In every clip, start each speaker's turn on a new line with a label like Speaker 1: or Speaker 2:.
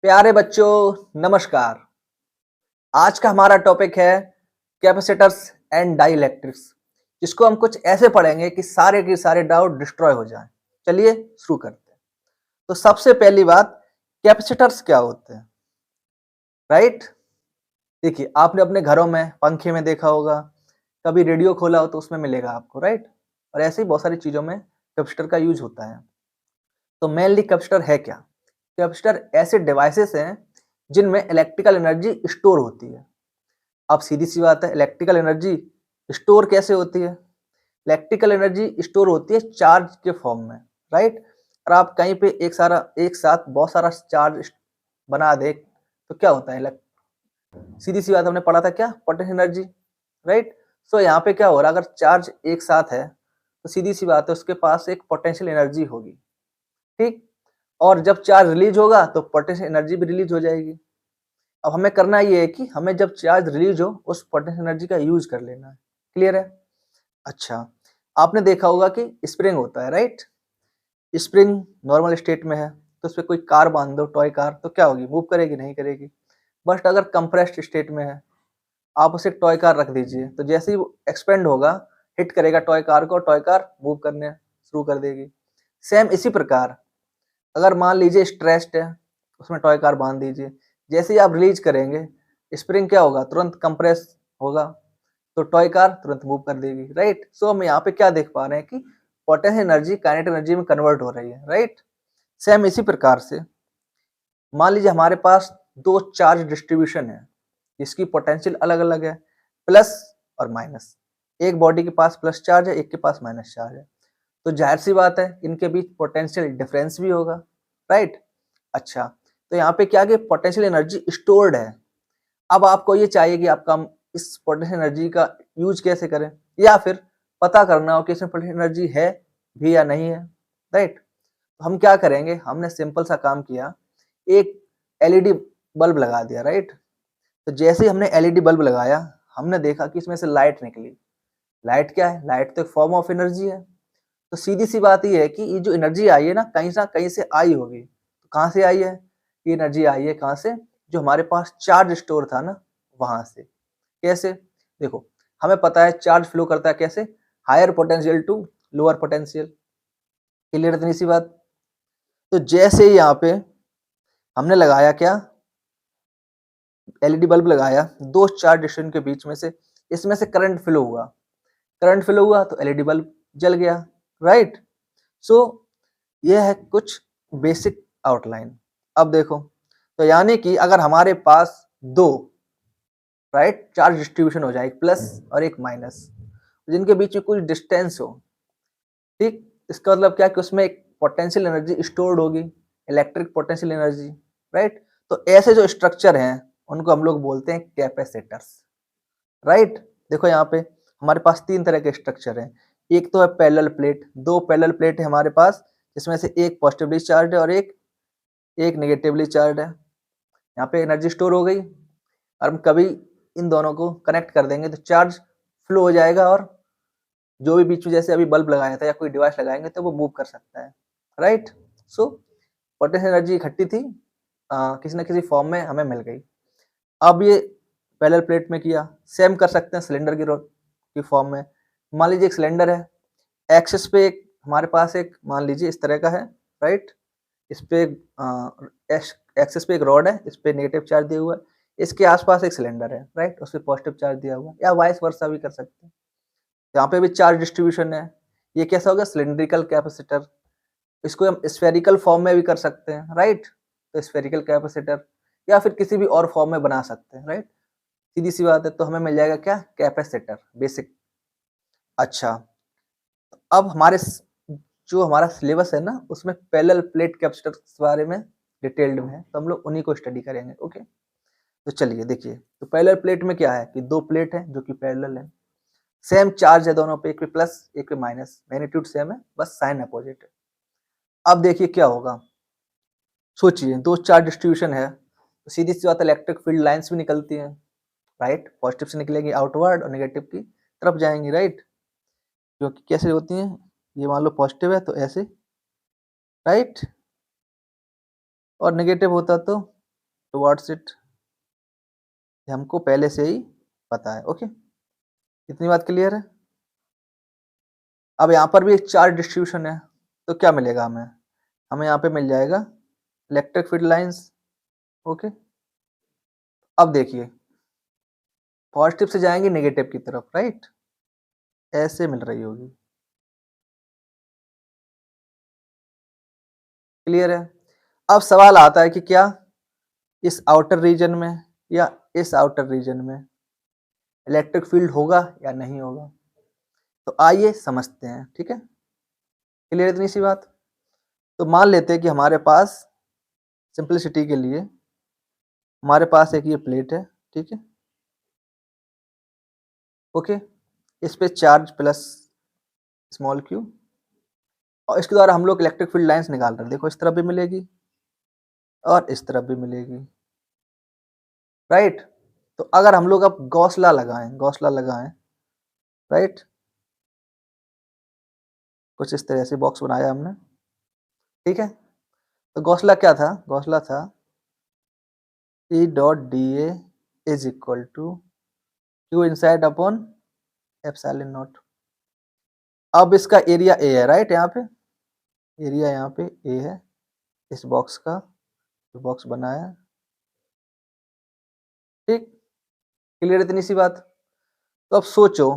Speaker 1: प्यारे बच्चों, नमस्कार। आज का हमारा टॉपिक है कैपेसिटर्स एंड डाइइलेक्ट्रिक्स, जिसको हम कुछ ऐसे पढ़ेंगे कि सारे के सारे डाउट डिस्ट्रॉय हो जाएं। चलिए शुरू करते हैं। तो सबसे पहली बात, कैपेसिटर्स क्या होते हैं, राइट? देखिए, आपने अपने घरों में पंखे में देखा होगा, कभी रेडियो खोला हो तो उसमें मिलेगा आपको, राइट? और ऐसे ही बहुत सारी चीज़ों में कैपेसिटर का यूज होता है। तो मेनली कैपेसिटर है क्या? कैपेसिटर ऐसे डिवाइसेस हैं जिनमें इलेक्ट्रिकल एनर्जी स्टोर होती है। अब सीधी सी बात है, इलेक्ट्रिकल एनर्जी स्टोर कैसे होती है? इलेक्ट्रिकल एनर्जी स्टोर होती है चार्ज के फॉर्म में, राइट? और आप कहीं पे एक साथ बहुत सारा चार्ज बना दे तो क्या होता है? सीधी सी बात, हमने पढ़ा था क्या? Potential energy, right? सो यहाँ पे क्या हो रहा है, अगर चार्ज एक साथ है तो सीधी सी बात है उसके पास एक पोटेंशियल एनर्जी होगी, ठीक? और जब चार्ज रिलीज होगा तो पोटेंशियल एनर्जी भी रिलीज हो जाएगी। अब हमें करना ये है कि हमें जब चार्ज रिलीज हो उस पोटेंशियल एनर्जी का यूज कर लेना है। क्लियर है? अच्छा, आपने देखा होगा कि स्प्रिंग होता है, राइट? स्प्रिंग नॉर्मल स्टेट में है तो उस पर कोई कार बांध दो, टॉय कार, तो क्या होगी? मूव करेगी? नहीं करेगी। बट अगर कंप्रेस्ड स्टेट में है, आप उसे टॉय कार रख दीजिए तो जैसे ही वो एक्सपेंड होगा, हिट करेगा टॉय कार को, टॉय कार मूव करने शुरू कर देगी। सेम इसी प्रकार, अगर मान लीजिए स्ट्रेस्ड है, उसमें टॉय कार बांध दीजिए, जैसे ही आप रिलीज करेंगे स्प्रिंग क्या होगा? तुरंत कंप्रेस होगा, तो टॉय कार तुरंत मूव कर देगी, राइट? सो हम यहाँ पे क्या देख पा रहे हैं कि पोटेंशियल एनर्जी काइनेटिक एनर्जी में कन्वर्ट हो रही है, राइट? सेम इसी प्रकार से मान लीजिए हमारे पास दो चार्ज डिस्ट्रीब्यूशन है, इसकी पोटेंशियल अलग अलग है, प्लस और माइनस। एक बॉडी के पास प्लस चार्ज है, एक के पास माइनस चार्ज है, तो जाहिर सी बात है इनके बीच पोटेंशियल डिफरेंस भी होगा, राइट? अच्छा, तो यहाँ पे क्या कि पोटेंशियल एनर्जी स्टोर्ड है। अब आपको ये चाहिए कि आपका इस पोटेंशियल एनर्जी का यूज कैसे करें, या फिर पता करना हो कि इसमें पोटेंशियल एनर्जी है भी या नहीं है, राइट? तो हम क्या करेंगे, हमने सिंपल सा काम किया, एक एलईडी बल्ब लगा दिया, राइट? तो जैसे ही हमने एलईडी बल्ब लगाया, हमने देखा कि इसमें से लाइट निकली। लाइट क्या है? लाइट तो एक फॉर्म ऑफ एनर्जी है। तो सीधी सी बात ये है कि ये जो एनर्जी आई है ना कहीं से आई होगी। तो कहाँ से आई है? ये एनर्जी आई है कहाँ से? जो हमारे पास चार्ज स्टोर था ना, वहां से। कैसे? देखो, हमें पता है चार्ज फ्लो करता है कैसे? Higher potential to lower potential. Clear? इतनी सी बात। तो जैसे ही यहाँ पे हमने लगाया क्या, एलईडी बल्ब लगाया, दो चार्ज डिस्टेंस के बीच में से, इसमें से करंट फ्लो हुआ। करंट फ्लो हुआ तो एलईडी बल्ब जल गया, राइट? सो यह है कुछ बेसिक आउटलाइन। अब देखो, तो यानी कि अगर हमारे पास दो, राइट, चार्ज डिस्ट्रीब्यूशन हो जाए, एक प्लस और एक माइनस, जिनके बीच में कुछ डिस्टेंस हो, ठीक? इसका मतलब क्या कि उसमें एक पोटेंशियल एनर्जी स्टोर्ड होगी, इलेक्ट्रिक पोटेंशियल एनर्जी, राइट? तो ऐसे जो स्ट्रक्चर हैं उनको हम लोग बोलते हैं कैपेसिटर्स, राइट? देखो यहाँ पे हमारे पास तीन तरह के स्ट्रक्चर हैं। एक तो है पैरेलल प्लेट, दो पैरेलल प्लेट है हमारे पास, जिसमें से एक पॉजिटिवली चार्ज है और एक एक नेगेटिवली चार्ज है। यहाँ पे एनर्जी स्टोर हो गई, और हम कभी इन दोनों को कनेक्ट कर देंगे तो चार्ज फ्लो हो जाएगा, और जो भी बीच में जैसे अभी बल्ब लगाया था या कोई डिवाइस लगाएंगे तो वो मूव कर सकता है, राइट? सो पोटेंशियल एनर्जी इकट्ठी थी, किसी न किसी फॉर्म में हमें मिल गई। अब ये पैरेलल प्लेट में किया, सेम कर सकते हैं सिलेंडर की फॉर्म में। मान लीजिए एक सिलेंडर है, एक्सिस पे एक हमारे पास एक मान लीजिए इस तरह का है, राइट? इस पे एक्सिस पे एक रॉड है, इस पे नेगेटिव चार्ज दिया हुआ है, इसके आसपास एक सिलेंडर है, राइट? उस पे पॉजिटिव चार्ज दिया हुआ है, या वाइस वर्सा भी कर सकते हैं। यहाँ पे भी चार्ज डिस्ट्रीब्यूशन है। ये कैसा होगा? Cylindrical capacitor. इसको हम स्फेरिकल फॉर्म में भी कर सकते हैं, राइट? तो स्फेरिकल कैपेसिटर, या फिर किसी भी और फॉर्म में बना सकते हैं, राइट? सीधी सी बात है, तो हमें मिल जाएगा क्या? Capacitor, basic. अच्छा, अब जो हमारा सिलेबस है ना, उसमें पैरेलल प्लेट कैपेसिटर के बारे में डिटेल्ड में है, तो हम लोग उन्हीं को स्टडी करेंगे, ओके? तो चलिए देखिए, तो पैरेलल प्लेट में क्या है कि दो प्लेट है जो कि पैरेलल है, सेम चार्ज है दोनों पे, एक पे प्लस एक पे माइनस, मैग्नीट्यूड सेम है, बस साइन अपोजिट है। अब देखिए क्या होगा, सोचिए दो चार्ज डिस्ट्रीब्यूशन है तो सीधी सी बात, इलेक्ट्रिक फील्ड लाइंस भी निकलती हैं, राइट? पॉजिटिव से निकलेगी आउटवर्ड और नेगेटिव की तरफ जाएंगी, राइट? जो कि कैसे होती हैं, ये मान लो पॉजिटिव है तो ऐसे, राइट? और नेगेटिव होता तो टुवर्ड्स इट, हमको पहले से ही पता है। ओके, इतनी बात क्लियर है। अब यहाँ पर भी एक चार्ज डिस्ट्रीब्यूशन है, तो क्या मिलेगा हमें? हमें यहाँ पे मिल जाएगा इलेक्ट्रिक फील्ड लाइंस। ओके, अब देखिए पॉजिटिव से जाएंगे नेगेटिव की तरफ, राइट, ऐसे मिल रही होगी। क्लियर है। अब सवाल आता है कि क्या इस आउटर रीजन में या इस आउटर रीजन में इलेक्ट्रिक फील्ड होगा या नहीं होगा? तो आइए समझते हैं। ठीक है, क्लियर इतनी सी बात। तो मान लेते हैं कि हमारे पास सिंपलिसिटी के लिए हमारे पास एक ये प्लेट है, ठीक है, ओके, इस पे चार्ज प्लस स्मॉल क्यू, और इसके द्वारा हम लोग इलेक्ट्रिक फील्ड लाइंस निकाल रहे हैं। देखो इस तरफ भी मिलेगी और इस तरफ भी मिलेगी, राइट। तो अगर हम लोग अब गॉस लॉ लगाएं, राइट, कुछ इस तरह से बॉक्स बनाया हमने, ठीक है। तो गॉस लॉ क्या था? गॉस लॉ था E dot D A is equal to Q inside upon epsilon not. अब इसका एरिया ए है, राइट, यहाँ पे एरिया यहाँ पे ए है इस बॉक्स का, जो बॉक्स बनाया, ठीक, क्लियर इतनी सी बात। तो अब सोचो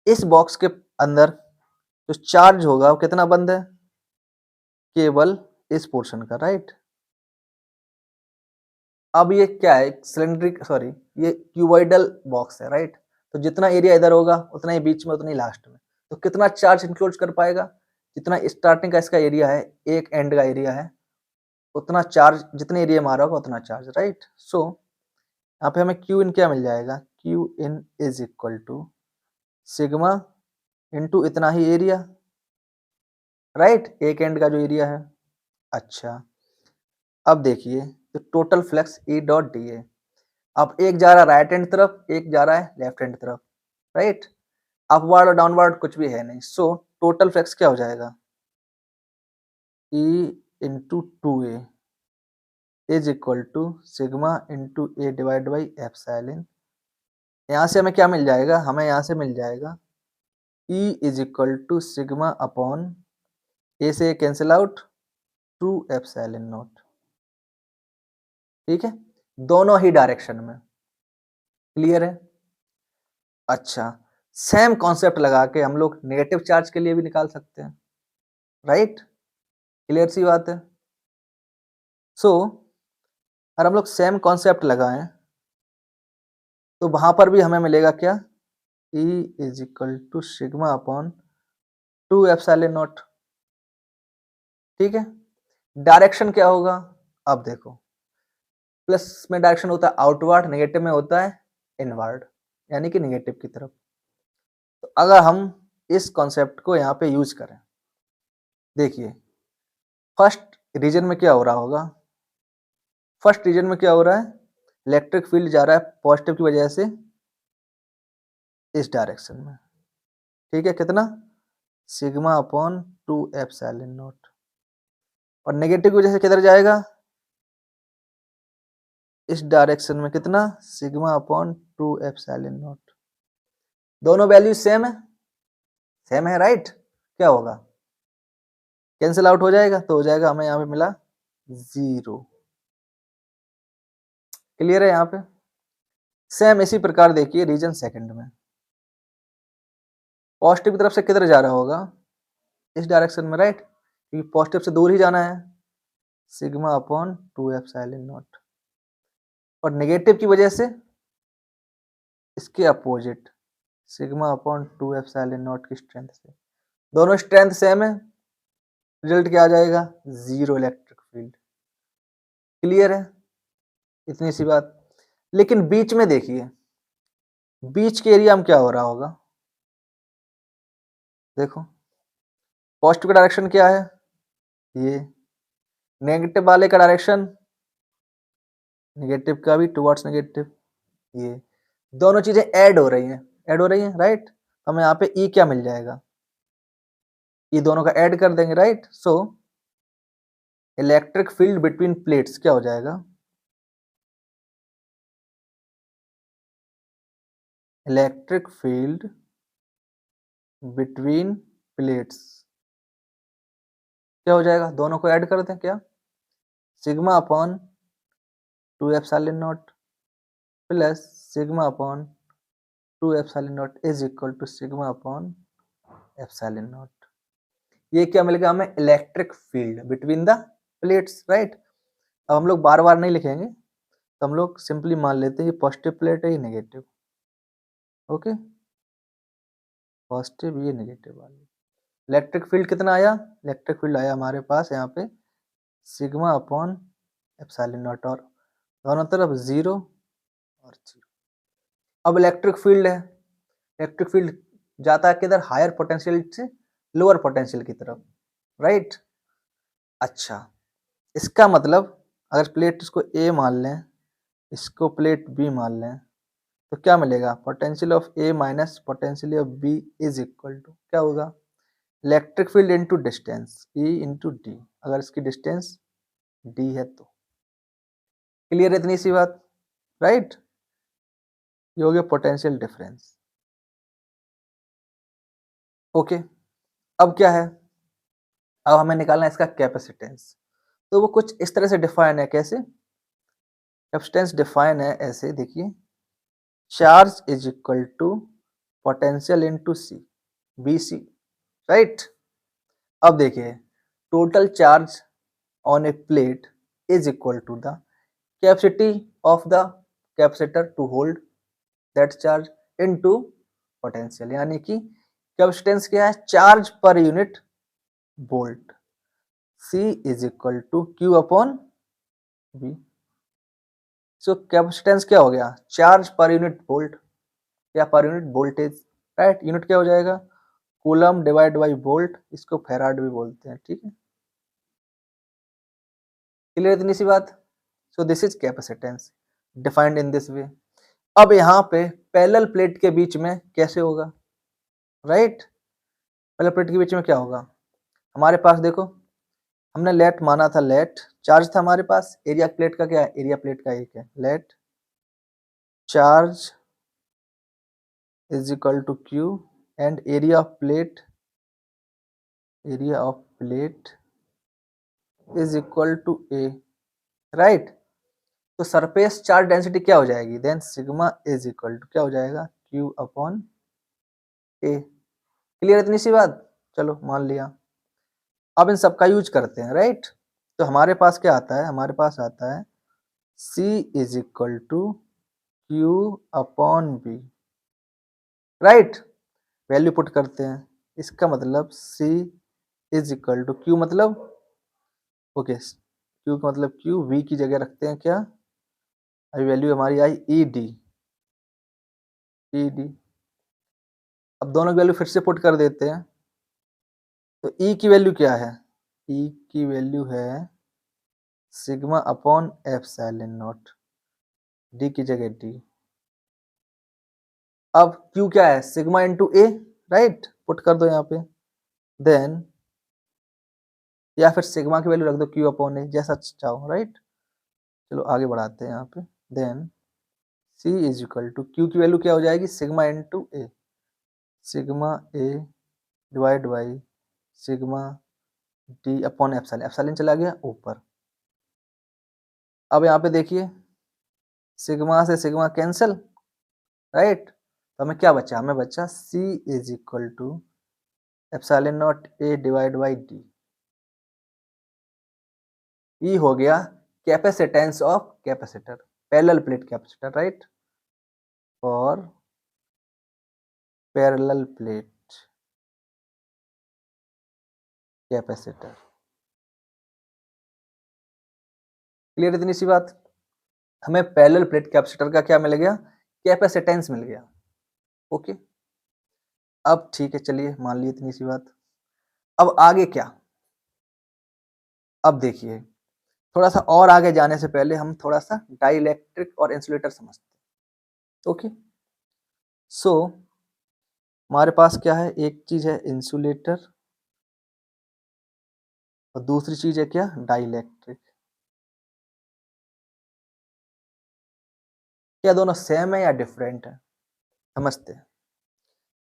Speaker 1: इस बॉक्स के अंदर जो चार्ज होगा वो कितना बंद है? केवल इस पोर्शन का, राइट। अब ये क्या है? सिलेंड्रिक, सॉरी, ये क्यूबॉइडल बॉक्स है, राइट। तो जितना एरिया इधर होगा उतना ही बीच में, उतना ही लास्ट में। तो कितना चार्ज इंक्लोज कर पाएगा? जितना स्टार्टिंग का इसका एरिया है, एक एंड का एरिया है, उतना चार्ज, जितने एरिया में आ रहा होगा उतना चार्ज, राइट। सो यहाँ पे हमें क्यू इन क्या मिल जाएगा? Q in is equal to sigma into इतना ही एरिया, राइट, एक एंड का जो एरिया है। अच्छा, अब देखिए तो total flux E dot D A, अब एक जा रहा है राइट हैंड तरफ, एक जा रहा है लेफ्ट हैंड तरफ, राइट। अपवर्ड और डाउनवर्ड कुछ भी है नहीं। सो टोटल फ्लक्स क्या हो जाएगा? E into two A is equal to sigma into A divide by epsilon. यहाँ से हमें क्या मिल जाएगा? हमें यहाँ से मिल जाएगा E is equal to sigma upon A से cancel out, two epsilon not, ठीक है, दोनों ही डायरेक्शन में। क्लियर है। अच्छा, सेम कॉन्सेप्ट लगा के हम लोग नेगेटिव चार्ज के लिए भी निकाल सकते हैं, राइट, क्लियर सी बात है। सो अगर हम लोग सेम कॉन्सेप्ट लगाएं तो वहां पर भी हमें मिलेगा क्या? E is equal to sigma upon two epsilon not, ठीक है। डायरेक्शन क्या होगा? अब देखो, प्लस में डायरेक्शन होता है आउटवर्ड, नेगेटिव में होता है इनवर्ड, यानी कि नेगेटिव की तरफ। तो अगर हम इस कॉन्सेप्ट को यहाँ पे यूज करें, देखिए फर्स्ट रीजन में क्या हो रहा होगा? फर्स्ट रीजन में क्या हो रहा है? इलेक्ट्रिक फील्ड जा रहा है पॉजिटिव की वजह से इस डायरेक्शन में, ठीक है, कितना? Sigma upon two epsilon not. और नेगेटिव की वजह से किधर जाएगा? इस डायरेक्शन में, कितना? Sigma upon two epsilon not. दोनों वैल्यू सेम है, सेम है, राइट। क्या होगा? कैंसिल आउट हो जाएगा, तो हो जाएगा, हमें यहाँ पे मिला 0। क्लियर है। यहाँ पे सेम इसी प्रकार देखिए रीजन सेकंड में, पॉजिटिव की तरफ से किधर जा रहा होगा? इस डायरेक्शन में, राइट, क्योंकि पॉजिटिव से दूर ही जाना है, sigma upon two epsilon not. और नेगेटिव की वजह से इसके opposite, sigma upon two epsilon not की स्ट्रेंथ से। दोनों स्ट्रेंथ सेम है, रिजल्ट क्या आ जाएगा? 0 इलेक्ट्रिक फील्ड। क्लियर है, इतनी सी बात। लेकिन बीच में देखिए, बीच के एरिया में क्या हो रहा होगा? देखो पॉजिटिव का डायरेक्शन क्या है? ये। नेगेटिव वाले का डायरेक्शन, नेगेटिव का भी टुवर्ड्स नेगेटिव। ये दोनों चीजें ऐड हो रही हैं, राइट। तो हमें यहाँ पे ई क्या मिल जाएगा? ये दोनों का ऐड कर देंगे, right. So electric field between plates क्या हो जाएगा? इलेक्ट्रिक फील्ड बिटवीन प्लेट्स क्या हो जाएगा, दोनों को ऐड कर दें क्या, sigma upon 2 epsilon not plus sigma upon 2 epsilon not is equal to sigma upon epsilon not. ये क्या मिलेगा हमें, electric field between the plates, right. अब हम लोग बार बार नहीं लिखेंगे, तो हम लोग सिंपली मान लेते हैं ये पॉजिटिव प्लेट है, ये नेगेटिव, ओके, पॉजिटिव ये नेगेटिव वाली। इलेक्ट्रिक फील्ड कितना आया, इलेक्ट्रिक फील्ड आया हमारे पास यहाँ पे सिग्मा अपॉन एप्सिलॉन नॉट, और दोनों तरफ 0 और 0। अब इलेक्ट्रिक फील्ड है, इलेक्ट्रिक फील्ड जाता है किधर, हायर पोटेंशियल से लोअर पोटेंशियल की तरफ, राइट। अच्छा, इसका मतलब अगर प्लेट इसको ए मान लें, इसको प्लेट बी मान लें, तो क्या मिलेगा, potential of A minus potential of B is equal to क्या होगा, electric field into distance E into D, अगर इसकी डिस्टेंस डी है तो। क्लियर है इतनी सी बात, राइट। ये हो गया पोटेंशियल डिफरेंस, ओके। अब क्या है, अब हमें निकालना है इसका कैपेसिटेंस। तो वो कुछ इस तरह से डिफाइन है, कैसे, कैपेसिटेंस डिफाइन है ऐसे, देखिए, charge is equal to potential into C, B C, right. अब देखिए, total charge on a plate is equal to the capacity of the capacitor to hold that charge into potential, यानी कि capacitance क्या है, charge पर unit volt, C is equal to Q upon V। So capacitance क्या हो गया, charge पर unit volt या per unit voltage, right. Unit क्या हो जाएगा, कूलम डिवाइड बाई वोल्ट, इसको फेराड भी बोलते हैं, ठीक है। क्लियर इतनी सी बात। So this is capacitance defined in this way. अब यहाँ पे पैरेलल प्लेट के बीच में कैसे होगा, राइट। पैरेलल प्लेट के बीच में क्या होगा, हमारे पास देखो, हमने लेट माना था, लेट चार्ज था हमारे पास, एरिया प्लेट का क्या है, एरिया प्लेट का एक है, let charge is equal to Q and area of plate is equal to A, right. तो सरफेस चार्ज डेंसिटी क्या हो जाएगी, then sigma is equal to क्या हो जाएगा, क्यू अपॉन ए। क्लियर इतनी सी बात, चलो मान लिया। अब इन सबका यूज करते हैं, राइट। तो हमारे पास क्या आता है, हमारे पास आता है C is equal to Q upon B, right. Value put करते हैं, इसका मतलब C is equal to Q, मतलब ओके, क्यू का मतलब क्यू, V की जगह रखते हैं क्या, अभी वैल्यू हमारी आई ई डी। अब दोनों की वैल्यू फिर से पुट कर देते हैं, तो E की वैल्यू क्या है, E की वैल्यू है sigma upon epsilon not, D की जगह डी। अब Q क्या है, सिग्मा इंटू ए, राइट, पुट कर दो यहाँ पे, देन या फिर सिग्मा की वैल्यू रख दो Q अपॉन ए, जैसा चाहो, राइट। चलो आगे बढ़ाते हैं यहाँ पे, then C is equal to Q की वैल्यू क्या हो जाएगी, sigma into A, sigma A divide by sigma D upon epsilon, epsilon चला गया ऊपर। अब यहाँ पे देखिए, सिग्मा से सिग्मा कैंसिल, राइट। तो हमें क्या बचा, हमें बचा C is equal to epsilon naught A divide by D. ई हो गया capacitance of capacitor, parallel plate capacitor, right, और पैरेलल प्लेट कैपेसिटर। क्लियर इतनी सी बात, हमें पैरेलल प्लेट कैपेसिटर का क्या मिल गया, कैपेसिटेंस मिल गया, ओके। अब ठीक है, चलिए मान ली इतनी सी बात। अब आगे क्या, अब देखिए, थोड़ा सा और आगे जाने से पहले हम थोड़ा सा डाइलेक्ट्रिक और इंसुलेटर समझते हैं, ओके। सो हमारे पास क्या है, एक चीज है इंसुलेटर और दूसरी चीज है क्या, डाइलेक्ट्रिक। क्या दोनों सेम है या डिफरेंट है, नमस्ते।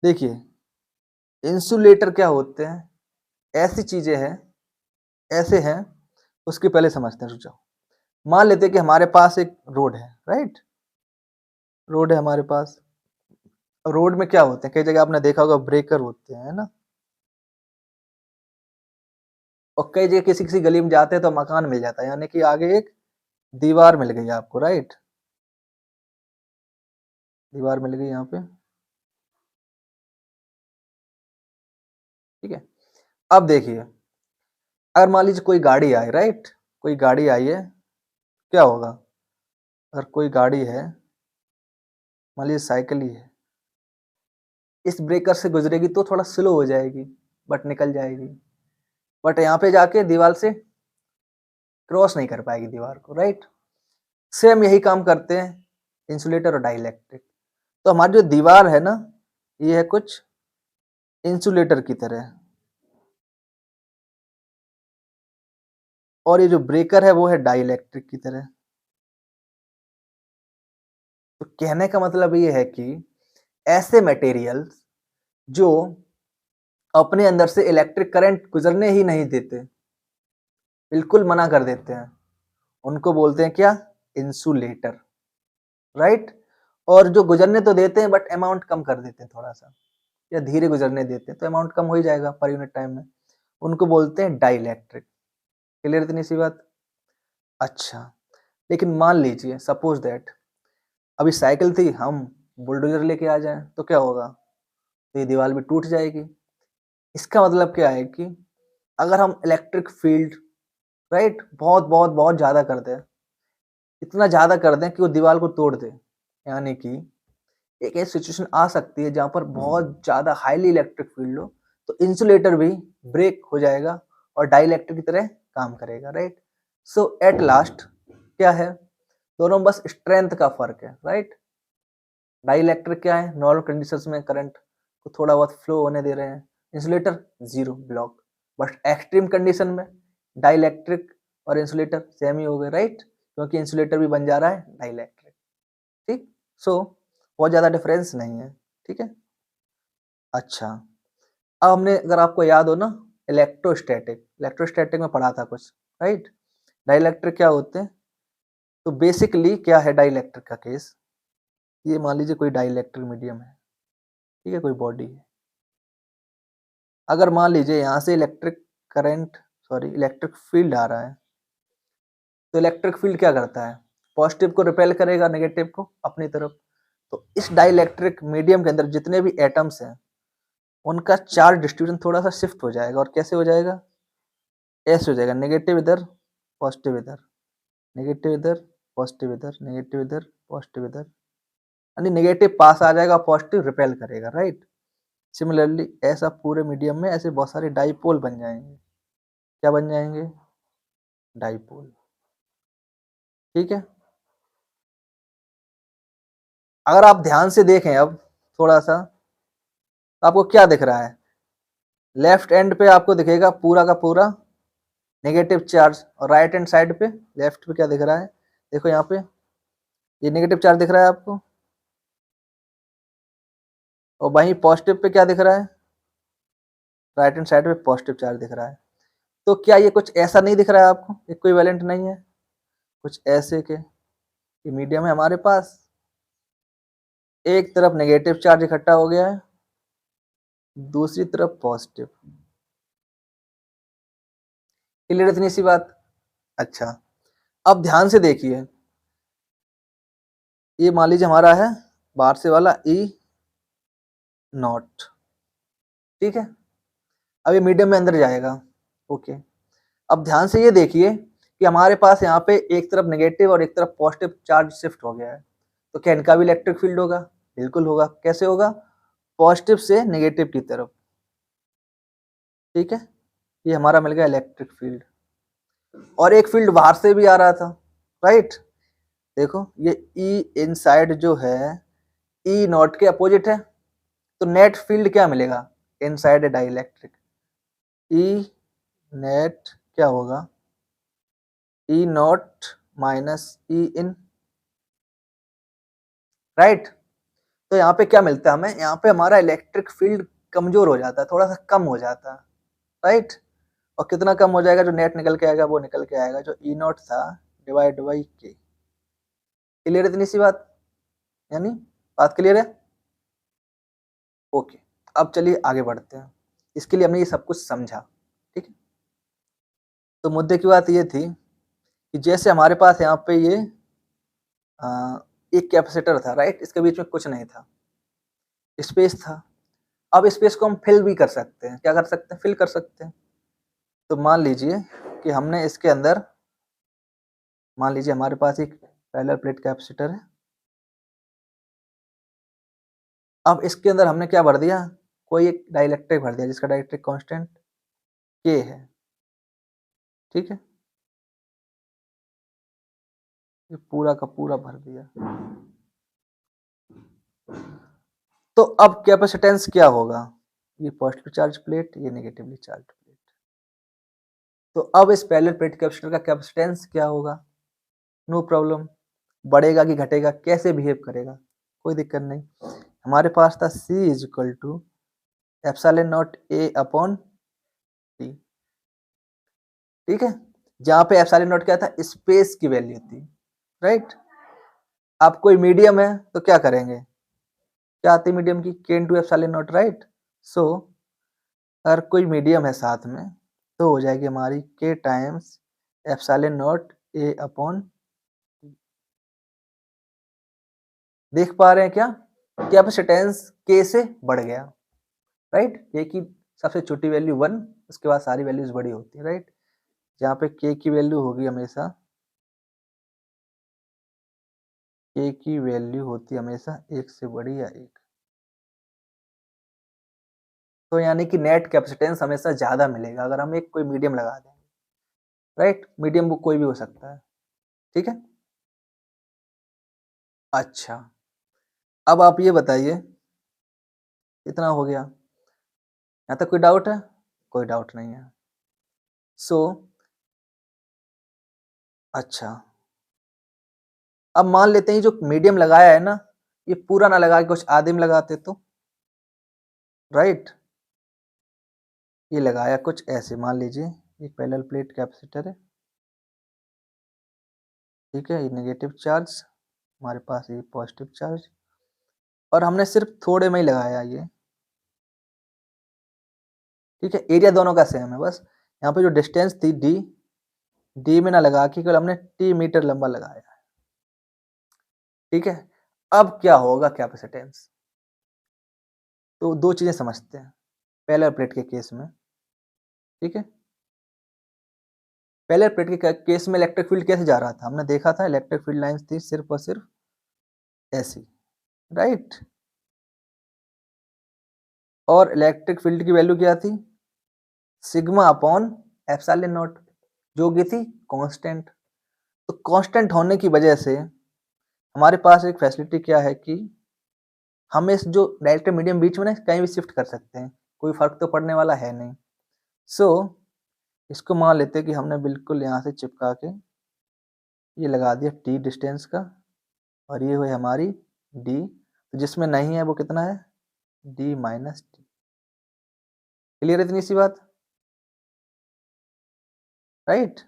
Speaker 1: देखिए, इंसुलेटर क्या होते हैं? ऐसी चीजें हैं, ऐसे हैं, उसके पहले समझते हैं, रुक जाओ। मान लेते हैं कि हमारे पास एक रोड है, राइट? रोड है हमारे पास। रोड में क्या होते हैं? कई जगह आपने देखा होगा ब्रेकर होते हैं, है ना? और कई जगह किसी-किसी गली में जाते हैं तो मकान मिल जाता है, यानी कि आगे एक दीवार मिल गई आपको, राइट? दीवार मिल गई यहाँ पे, ठीक है? अब देखिए, अगर मान लीजिए कोई गाड़ी आई, राइट? कोई गाड़ी आई है, क्या होगा? अगर कोई गाड़ी है, मान लीजिए साइकिल ही है, इस ब्रेकर से गुजरेगी तो थोड़ा स्लो हो जाएगी, बट निकल जाएगी। बट यहाँ पे जाके दीवार से क्रॉस नहीं कर पाएगी दीवार को, राइट? सेम यही काम करते हैं इंसुलेटर और डाइइलेक्ट्रिक। तो हमारी जो दीवार है ना, ये है कुछ इंसुलेटर की तरह, और ये जो ब्रेकर है वो है डाइइलेक्ट्रिक की तरह। तो कहने का मतलब ये है कि ऐसे मटेरियल्स जो अपने अंदर से इलेक्ट्रिक करंट गुजरने ही नहीं देते, बिल्कुल मना कर देते हैं, उनको बोलते हैं क्या? Insulator, right? और जो गुजरने तो देते हैं बट अमाउंट कम कर देते हैं थोड़ा सा, या धीरे गुजरने देते हैं तो अमाउंट कम हो ही जाएगा पर यूनिट टाइम में, उनको बोलते हैं डाइइलेक्ट्रिक। क्लियर इतनी सी बात? अच्छा, लेकिन मान लीजिए सपोज दैट अभी साइकिल थी, हम बुलडोजर लेके आ जाएं तो क्या होगा? तो ये दीवार भी टूट जाएगी। इसका मतलब क्या है कि अगर हम इलेक्ट्रिक फील्ड, राइट, बहुत बहुत बहुत ज्यादा कर दें, इतना ज्यादा कर दें कि वो दीवार को तोड़ दे, यानी कि एक ऐसी सिचुएशन आ सकती है जहां पर बहुत ज्यादा हाईली इलेक्ट्रिक फील्ड हो, तो इंसुलेटर भी ब्रेक हो जाएगा और डाइइलेक्ट्रिक की तरह काम करेगा, राइट? सो एट लास्ट क्या है? दोनों में बस स्ट्रेंथ का फर्क है, राइट? डाइइलेक्ट्रिक क्या है? नॉर्मल कंडीशंस में करंट को थोड़ा बहुत फ्लो होने दे रहे हैं, insulator zero block. But extreme condition में डाइइलेक्ट्रिक और इंसुलेटर सेम ही हो गए, राइट? क्योंकि इंसुलेटर भी बन जा रहा है डाइइलेक्ट्रिक, ठीक? सो बहुत ज्यादा डिफरेंस नहीं है, ठीक है? अच्छा, अब हमने, अगर आपको याद हो ना, इलेक्ट्रोस्टैटिक, इलेक्ट्रोस्टैटिक में पढ़ा था कुछ, राइट? डाइइलेक्ट्रिक क्या होते हैं? तो बेसिकली क्या है डाइइलेक्ट्रिक का केस? ये मान लीजिए कोई डाइइलेक्ट्रिक मीडियम है, ठीक है, कोई बॉडी है। अगर मान लीजिए यहाँ से electric current, sorry electric field आ रहा है, तो इलेक्ट्रिक फील्ड क्या करता है? पॉजिटिव को रिपेल करेगा नेगेटिव को अपनी तरफ। तो इस डाइइलेक्ट्रिक मीडियम के अंदर जितने भी एटम्स हैं, उनका चार्ज डिस्ट्रीब्यूशन थोड़ा सा शिफ्ट हो जाएगा, और कैसे हो जाएगा? ऐसे हो जाएगा, नेगेटिव इधर, पॉजिटिव इधर, नेगेटिव इधर, पॉजिटिव इधर, नेगेटिव इधर, पॉजिटिव इधर, यानी नेगेटिव पास आ जाएगा, पॉजिटिव रिपेल करेगा, राइट? सिमिलरली ऐसा पूरे मीडियम में ऐसे बहुत सारे डाइपोल बन जाएंगे। क्या बन जाएंगे? डाइपोल, ठीक है? अगर आप ध्यान से देखें अब थोड़ा सा, आपको क्या दिख रहा है? लेफ्ट एंड पे आपको दिखेगा पूरा का पूरा नेगेटिव चार्ज, और राइट हैंड साइड पे, लेफ्ट पे क्या दिख रहा है? देखो यहाँ पे, ये नेगेटिव चार्ज दिख रहा है आपको, और वहीं पॉजिटिव पे क्या दिख रहा है? राइट हैंड साइड पे पॉजिटिव चार्ज दिख रहा है। तो क्या ये कुछ ऐसा नहीं दिख रहा है आपको? इक्विवेलेंट नहीं है? कुछ ऐसे के, ये मीडियम है हमारे पास, एक तरफ नेगेटिव चार्ज इकट्ठा हो गया है, दूसरी तरफ पॉजिटिव। क्लियर इतनी सी बात? अच्छा, अब ध्यान से देखिए, ये मान लीजिए हमारा है बाहर से वाला ई नॉट, ठीक है? अब ये मीडियम में अंदर जाएगा, ओके। अब ध्यान से ये देखिए कि हमारे पास यहाँ पे एक तरफ नेगेटिव और एक तरफ पॉजिटिव चार्ज शिफ्ट हो गया है, तो क्या इनका भी इलेक्ट्रिक फील्ड होगा? बिल्कुल होगा। कैसे होगा? पॉजिटिव से नेगेटिव की तरफ, ठीक है? ये हमारा मिल गया इलेक्ट्रिक फील्ड। और एक फील्ड बाहर से भी आ रहा था, राइट? देखो ये ई इनसाइड जो है, ई नॉट के अपोजिट है, तो नेट फील्ड क्या मिलेगा? इनसाइड डाइइलेक्ट्रिक, ई नेट क्या होगा? E naught minus E in, right? तो यहाँ पे क्या मिलता है हमें, यहाँ पे हमारा इलेक्ट्रिक फील्ड कमजोर हो जाता है, थोड़ा सा कम हो जाता है, राइट। और कितना कम हो जाएगा, जो नेट निकल के आएगा वो निकल के आएगा, जो ई नॉट था डिवाइड बाई के। क्लियर है इतनी सी बात, यानी बात क्लियर है, ओके। अब चलिए आगे बढ़ते हैं, इसके लिए हमने ये सब कुछ समझा, ठीक है। तो मुद्दे की बात ये थी कि जैसे हमारे पास यहाँ पे ये एक कैपेसिटर था, राइट, इसके बीच में कुछ नहीं था, स्पेस था। अब स्पेस को हम फिल भी कर सकते हैं, क्या कर सकते हैं, फिल कर सकते हैं। तो मान लीजिए कि हमने इसके अंदर, मान लीजिए हमारे पास एक पैरेलल प्लेट कैपेसिटर है। अब इसके अंदर हमने क्या भर दिया, कोई एक डाइलेक्ट्रिक भर दिया जिसका डाइलेक्ट्रिक कांस्टेंट के है, ठीक है। ये पूरा का पूरा भर दिया। तो अब कैपेसिटेंस क्या होगा, ये पॉजिटिव चार्ज प्लेट, ये नेगेटिवली चार्ज प्लेट। तो अब इस पैरेलल प्लेट कैपेसिटर का कैपेसिटेंस क्या होगा, नो प्रॉब्लम, बढ़ेगा कि घटेगा, कैसे बिहेव करेगा, कोई दिक्कत नहीं। हमारे पास था C is equal to epsilon not A upon T, ठीक है। जहां पे एप्सिलॉन नॉट क्या था, स्पेस की वैल्यू थी, राइट। अब कोई मीडियम है तो क्या करेंगे, क्या आती है मीडियम की, K into epsilon naught, right. So अगर कोई मीडियम है साथ में तो हो जाएगी हमारी K times epsilon not A upon, देख पा रहे हैं क्या, कैपेसिटेंस K से बढ़ गया, राइट। K की सबसे छोटी वैल्यू 1, उसके बाद सारी वैल्यूज बड़ी होती है, राइट। जहाँ पे K की वैल्यू होगी हमेशा, K की वैल्यू होती है हमेशा 1 से बड़ी या 1। तो यानी कि नेट कैपेसिटेंस हमेशा ज्यादा मिलेगा अगर हम एक कोई मीडियम लगा दें, राइट। मीडियम वो कोई भी हो सकता है, ठीक है। अच्छा, अब आप ये बताइए, इतना हो गया, यहाँ तक कोई डाउट है, कोई डाउट नहीं है। सो अच्छा, अब मान लेते हैं जो मीडियम लगाया है ना, ये पूरा ना लगा के कुछ आधे में लगाते तो, राइट। ये लगाया कुछ ऐसे, मान लीजिए ये पैरेलल प्लेट कैपेसिटर है, ठीक है। ये नेगेटिव चार्ज, हमारे पास ये पॉजिटिव चार्ज, और हमने सिर्फ थोड़े में ही लगाया ये, ठीक है। एरिया दोनों का सेम है, बस यहाँ पे जो डिस्टेंस थी डी में ना लगा के केवल हमने टी मीटर लंबा लगाया, ठीक है। अब क्या होगा कैपेसिटेंस, तो दो चीजें समझते हैं पैरेलल प्लेट के केस में, ठीक है। पैरेलल प्लेट के केस में इलेक्ट्रिक फील्ड कैसे जा रहा था, हमने देखा था इलेक्ट्रिक फील्ड लाइंस थी सिर्फ और सिर्फ ऐसी, राइट। और इलेक्ट्रिक फील्ड की वैल्यू क्या थी, सिग्मा अपॉन एप्सिलॉन नॉट, जो की थी कांस्टेंट। तो कांस्टेंट होने की वजह से हमारे पास एक फैसिलिटी क्या है कि हम इस जो डायरेक्ट मीडियम बीच में ना कहीं भी शिफ्ट कर सकते हैं, कोई फर्क तो पड़ने वाला है नहीं। सो इसको मान लेते हैं कि हमने बिल्कुल यहाँ से चिपका के ये लगा दिया टी डिस्टेंस का, और ये हुई हमारी डी, तो जिसमें नहीं है वो कितना है, डी माइनस टी। क्लियर है इतनी सी बात, राइट।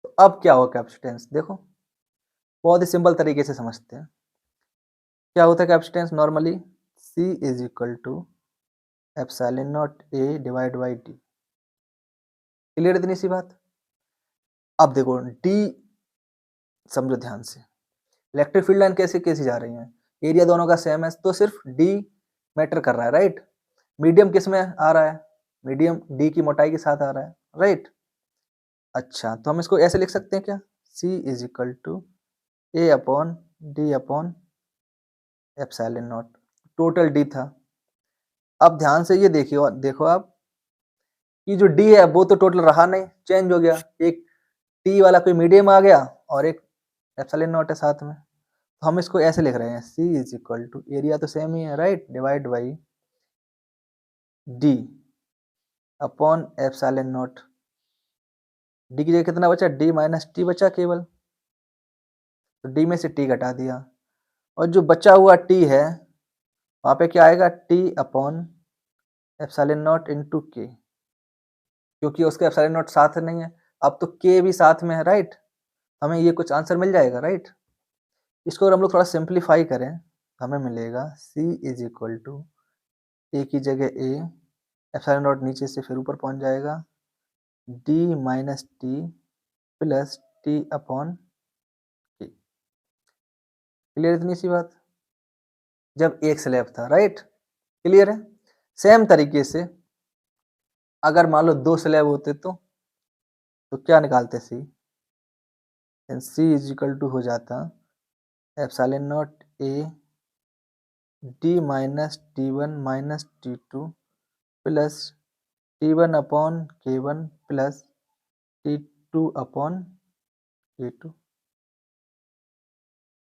Speaker 1: तो अब क्या होगा कैपेसिटेंस, देखो बहुत ही सिंपल तरीके से समझते हैं। क्या होता है capacitance, normally C is equal to epsilon not A divide by D. Clear इतनी सी बात। अब देखो डी, समझो ध्यान से, इलेक्ट्रिक फील्ड लाइन कैसे कैसी जा रही है, एरिया दोनों का सेम है, तो सिर्फ डी मैटर कर रहा है, राइट। मीडियम किस में आ रहा है, मीडियम डी की मोटाई के साथ आ रहा है, राइट। अच्छा, तो हम इसको ऐसे लिख सकते हैं क्या, C is equal to A upon D upon epsilon not, total D था। अब ध्यान से ये देखिए, देखो आप कि जो डी है वो तो टोटल रहा नहीं, चेंज हो गया, एक टी वाला कोई मीडियम आ गया और एक एप्सिलॉन नॉट है साथ में। तो हम इसको ऐसे लिख रहे हैं, C is equal to, area तो सेम ही है, right, divide by D upon epsilon not. D की जगह कितना बचा, डी माइनस टी बचा केवल, तो डी में से टी घटा दिया, और जो बचा हुआ टी है वहां पे क्या आएगा, T upon epsilon not into के, क्योंकि उसके एप्सिलॉन नॉट साथ नहीं है, अब तो के भी साथ में है, राइट। हमें ये कुछ आंसर मिल जाएगा, राइट। इसको अगर हम लोग थोड़ा सिंप्लीफाई करें हमें मिलेगा C इज इक्वल टू ए की जगह ए, एप्सिलॉन नॉट नीचे से फिर ऊपर पहुंच जाएगा, d minus T plus T upon के। क्लियर इतनी सी बात, जब एक स्लैब था, राइट। क्लियर है। सेम तरीके से अगर मान लो दो स्लैब होते तो क्या निकालते C, C is equal to हो जाता epsilon naught A D minus T one minus T two plus T one upon K one plus T two upon K two,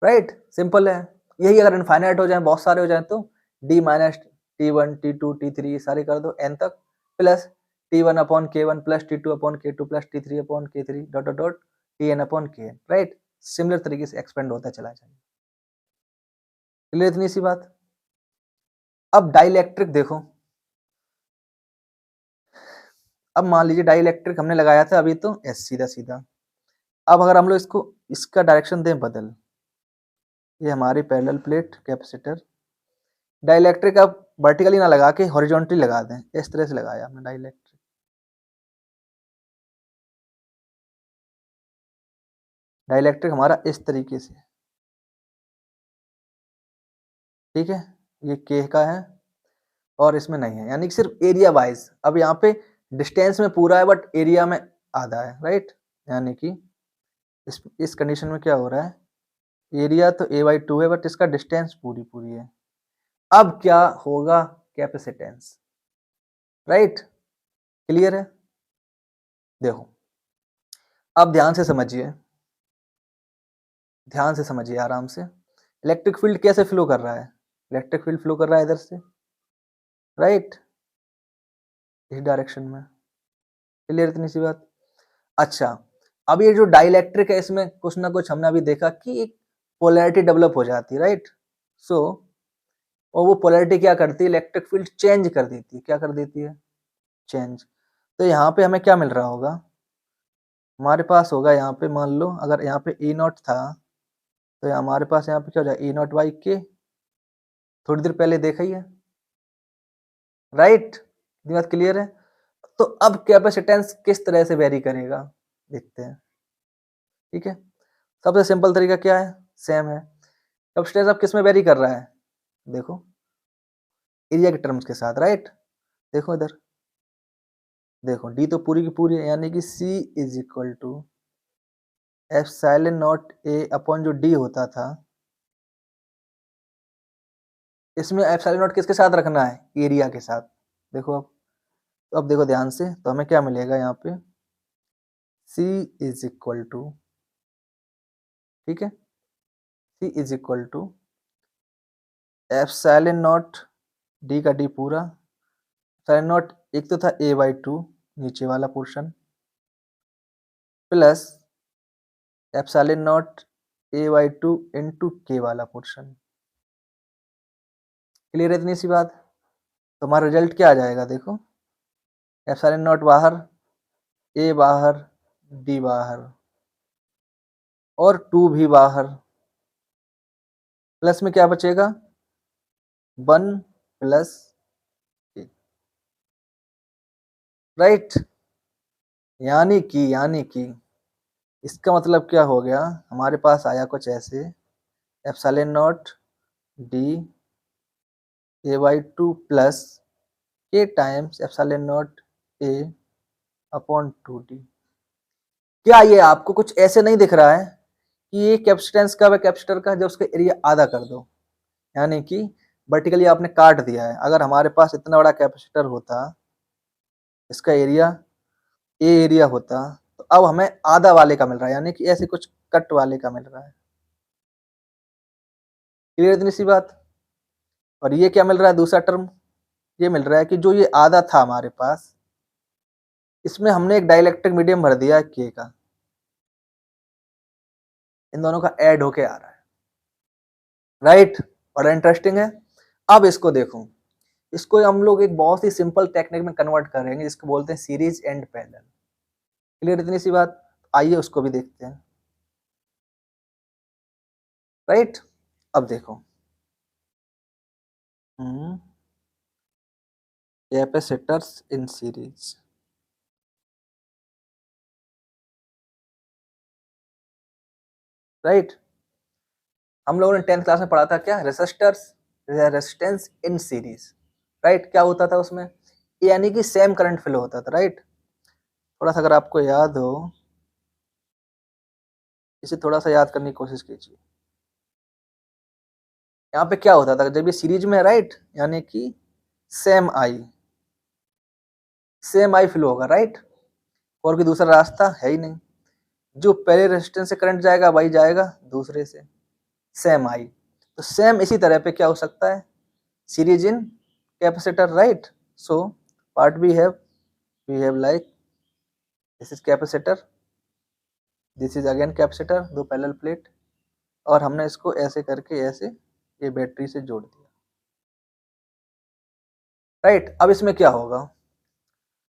Speaker 1: right. Simple है। यही अगर इनफाइनाइट हो जाए, बहुत सारे हो जाए, तो D minus T one T two T three सारे कर दो एन तक, plus T one upon K one plus T two upon K two plus T three upon K three dot dot dot T N upon K N, right. Similar तरीके से expand होता चला जाएगा। Clear इतनी सी बात। अब डाइलेक्ट्रिक देखो, अब मान लीजिए डाइलेक्ट्रिक हमने लगाया था अभी तो एस सीधा सीधा, अब अगर हम लोग इसको इसका डायरेक्शन दें बदल, ये हमारी पैरेलल प्लेट कैपेसिटर, डाइलेक्ट्रिक अब वर्टिकली ना लगा के हॉरिजॉन्टली लगा दें, इस तरह से लगाया हमने डाइलेक्ट्रिक, डाइलेक्ट्रिक हमारा इस तरीके से, ठीक है। ये के का है और इसमें नहीं है, यानी कि सिर्फ एरिया वाइज, अब यहाँ पे डिस्टेंस में पूरा है बट एरिया में आधा है, राइट। यानी कि इस कंडीशन में क्या हो रहा है, एरिया तो a/2 है बट इसका डिस्टेंस पूरी पूरी है। अब क्या होगा, कैपेसिटेंस, राइट। क्लियर है। देखो अब ध्यान से समझिए आराम से, इलेक्ट्रिक फील्ड कैसे फ्लो कर रहा है, इलेक्ट्रिक फील्ड फ्लो कर रहा है इधर से, राइट, इस डायरेक्शन में। क्लियर इतनी सी बात। अच्छा, अब ये जो डाइलेक्ट्रिक है इसमें कुछ ना कुछ हमने अभी देखा कि एक पोलैरिटी डेवलप हो जाती है, राइट। सो और वो पोलैरिटी क्या करती है, इलेक्ट्रिक फील्ड चेंज कर देती है, क्या कर देती है, चेंज। तो यहाँ पे हमें क्या मिल रहा होगा, हमारे पास होगा यहाँ पे, मान लो अगर यहाँ पे ई नॉट था तो हमारे पास यहाँ पे क्या हो जाएगा, ई नॉट बाई के, थोड़ी देर पहले देखा ही है, राइट। ये बात क्लियर है। तो अब कैपेसिटेंस किस तरह से वेरी करेगा देखते हैं, ठीक है। सबसे सिंपल तरीका क्या है, सेम है। कैपेसिटेंस अब किस में वेरी कर रहा है, देखो एरिया के टर्म्स के साथ, राइट। देखो इधर, देखो डी तो पूरी की पूरी है, यानी कि C is equal to epsilon naught A upon जो डी होता था, इसमें एप्सिलॉन नॉट किसके साथ रखना है, एरिया के साथ। देखो अब, तो अब देखो ध्यान से, तो हमें क्या मिलेगा यहाँ पे, C इज इक्वल टू, ठीक है, C is equal to epsilon not D का डी पूरा, एप्सिलॉन नॉट एक तो था a/2 नीचे वाला portion, plus epsilon not a/2 into के वाला पोर्शन। क्लियर है इतनी सी बात। तो हमारा रिजल्ट क्या आ जाएगा, देखो एप्सिलॉन नॉट बाहर, a बाहर, d बाहर और 2 भी बाहर, प्लस में क्या बचेगा 1 प्लस k, राइट। यानी कि इसका मतलब क्या हो गया, हमारे पास आया कुछ ऐसे, epsilon not D a/2 plus K times epsilon not a upon 2d। क्या ये आपको कुछ ऐसे नहीं दिख रहा है कि ये कैपेसिटेंस का व कैपेसिटर का, जब उसका एरिया आधा कर दो, यानी कि वर्टिकली आपने काट दिया है। अगर हमारे पास इतना बड़ा कैपेसिटर होता, इसका एरिया ए एरिया होता, तो अब हमें आधा वाले का मिल रहा है, यानी कि ऐसे कुछ कट वाले का मिल रहा है। क्लियर इतनी सी बात। और ये क्या मिल रहा है, दूसरा टर्म ये मिल रहा है कि जो ये आधा था हमारे पास, इसमें हमने एक डाइलेक्ट्रिक मीडियम भर दिया के का, इन दोनों का ऐड होके आ रहा है। राइट, बड़ा इंटरेस्टिंग है। अब इसको देखो, इसको हम लोग एक बहुत ही सिंपल टेक्निक में कन्वर्ट करेंगे जिसको बोलते हैं सीरीज एंड पैरेलल। क्लियर इतनी सी बात? आइए उसको भी देखते हैं। राइट, अब देखो, कैपेसिटर्स इन सीरीज। राइट, हम लोगों ने 10th क्लास में पढ़ा था क्या, resistors, resistance in series. Right, क्या होता था उसमें, यानी कि सेम करंट फ्लो होता था। राइट, थोड़ा सा अगर आपको याद हो, इसे थोड़ा सा याद करने की कोशिश कीजिए। यहाँ पे क्या होता था जब ये सीरीज में है, राइट, यानी कि सेम आई फ्लो होगा। राइट, और कोई दूसरा रास्ता है ही नहीं। जो पहले रेजिस्टेंस से करंट जाएगा वही जाएगा दूसरे से, सेम आई। तो सेम इसी तरह पे क्या हो सकता है, series in capacitor. Right, so part we have like this is capacitor, this is again capacitor, दो पैरेलल प्लेट, और हमने इसको ऐसे करके ऐसे ये बैटरी से जोड़ दिया। राइट, अब इसमें क्या होगा,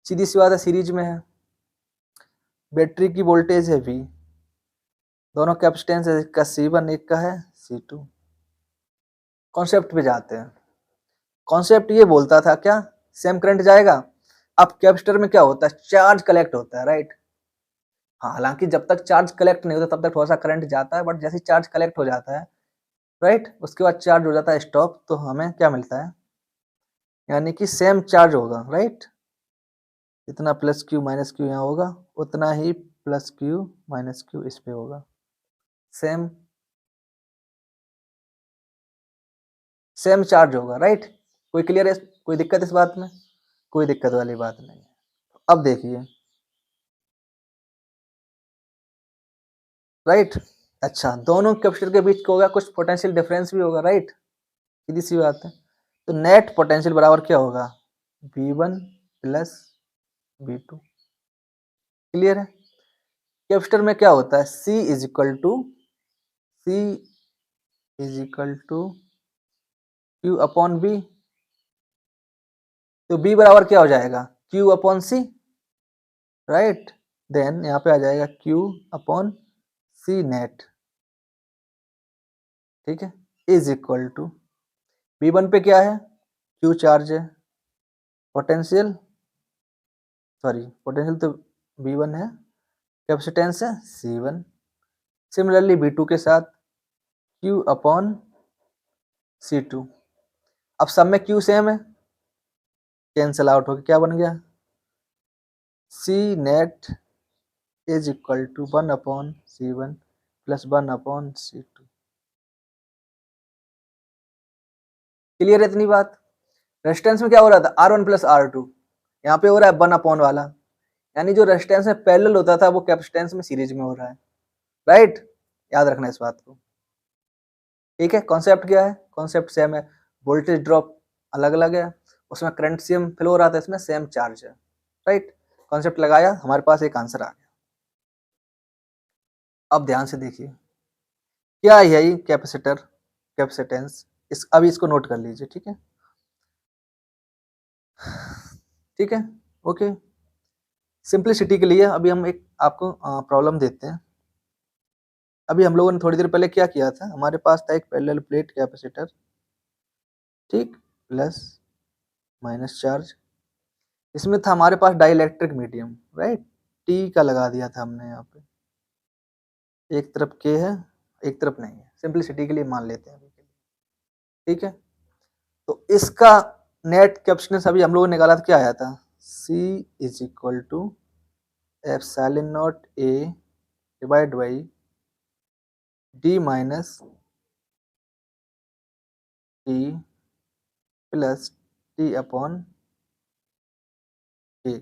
Speaker 1: सीधी सी बात है, सीरीज में है, बैटरी की वोल्टेज है V, दोनों कैपेसिटेंस है, एक का C1 एक का है C2। कॉन्सेप्ट पे जाते हैं। कॉन्सेप्ट ये बोलता था क्या, सेम करंट जाएगा। अब कैपेसिटर में क्या होता है, चार्ज कलेक्ट होता है। राइट, हाँ, हालांकि जब तक चार्ज कलेक्ट नहीं होता तब तक थोड़ा सा करंट जाता है, बट जैसे चार्ज कलेक्ट हो जाता है, राइट, उसके बाद चार्ज हो जाता है स्टॉप, तो हमें क्या मिलता है, यानी कि सेम चार्ज होगा। राइट, जितना प्लस क्यू माइनस क्यू यहाँ होगा उतना ही प्लस क्यू माइनस क्यू इस पे होगा, सेम सेम चार्ज होगा। राइट, कोई क्लियर है, कोई दिक्कत इस बात में, कोई दिक्कत वाली बात नहीं है। अब देखिए, राइट, अच्छा, दोनों कैपेसिटर के बीच होगा कुछ पोटेंशियल डिफरेंस भी होगा। राइट, सीधी सी बात है, तो नेट पोटेंशियल बराबर क्या होगा, V1 प्लस V2। क्लियर है, कैपेसिटर में क्या होता है, C is equal to Q अपॉन B, तो B बराबर क्या हो जाएगा, Q upon C। Right, then यहाँ पे आ जाएगा Q अपॉन C नेट। ठीक है, इज इक्वल टू V1 पे क्या है, Q चार्ज है, पोटेंशियल पोटेंशियल तो V1 है, कैपेसिटेंस है C1। सिमिलरली V2 के साथ Q अपॉन C2। अब सब में Q सेम है, कैंसिल आउट होकर क्या बन गया, C net is equal to 1 upon C1 plus 1 upon C2। Clear है इतनी बात? रेजिस्टेंस में क्या हो रहा था, R1 प्लस R2, यहाँ पे हो रहा है 1 अपॉन वाला, यानी जो रेजिस्टेंस में पैरेलल होता था वो कैपेसिटेंस में सीरीज में हो रहा है। राइट, याद रखना इस बात को। ठीक है, कॉन्सेप्ट क्या है, कॉन्सेप्ट सेम है, वोल्टेज ड्रॉप अलग अलग है, उसमें करंट सेम फ्लो हो रहा था, इसमें सेम चार्ज है। राइट, कॉन्सेप्ट लगाया, हमारे पास एक आंसर आ गया। अब ध्यान से देखिए, क्या है यही कैपेसिटर कैपेसिटेंस, इस अभी इसको नोट कर लीजिए। ठीक है, ठीक है, ओके। सिंपलिसिटी के लिए अभी हम एक आपको प्रॉब्लम देते हैं। अभी हम लोगों ने थोड़ी देर पहले क्या किया था, हमारे पास था एक पैरेलल प्लेट कैपेसिटर, ठीक, प्लस माइनस चार्ज, इसमें था हमारे पास डाइलेक्ट्रिक मीडियम। राइट, टी का लगा दिया था हमने यहाँ पे, एक तरफ के है एक तरफ नहीं है, सिंपलिसिटी के लिए मान लेते हैं अभी के लिए। ठीक है, तो इसका नेट कैपेसिटेंस अभी हम लोगों ने निकाला था, क्या आया था, C is equal to epsilon not A divide by D minus T plus T upon A।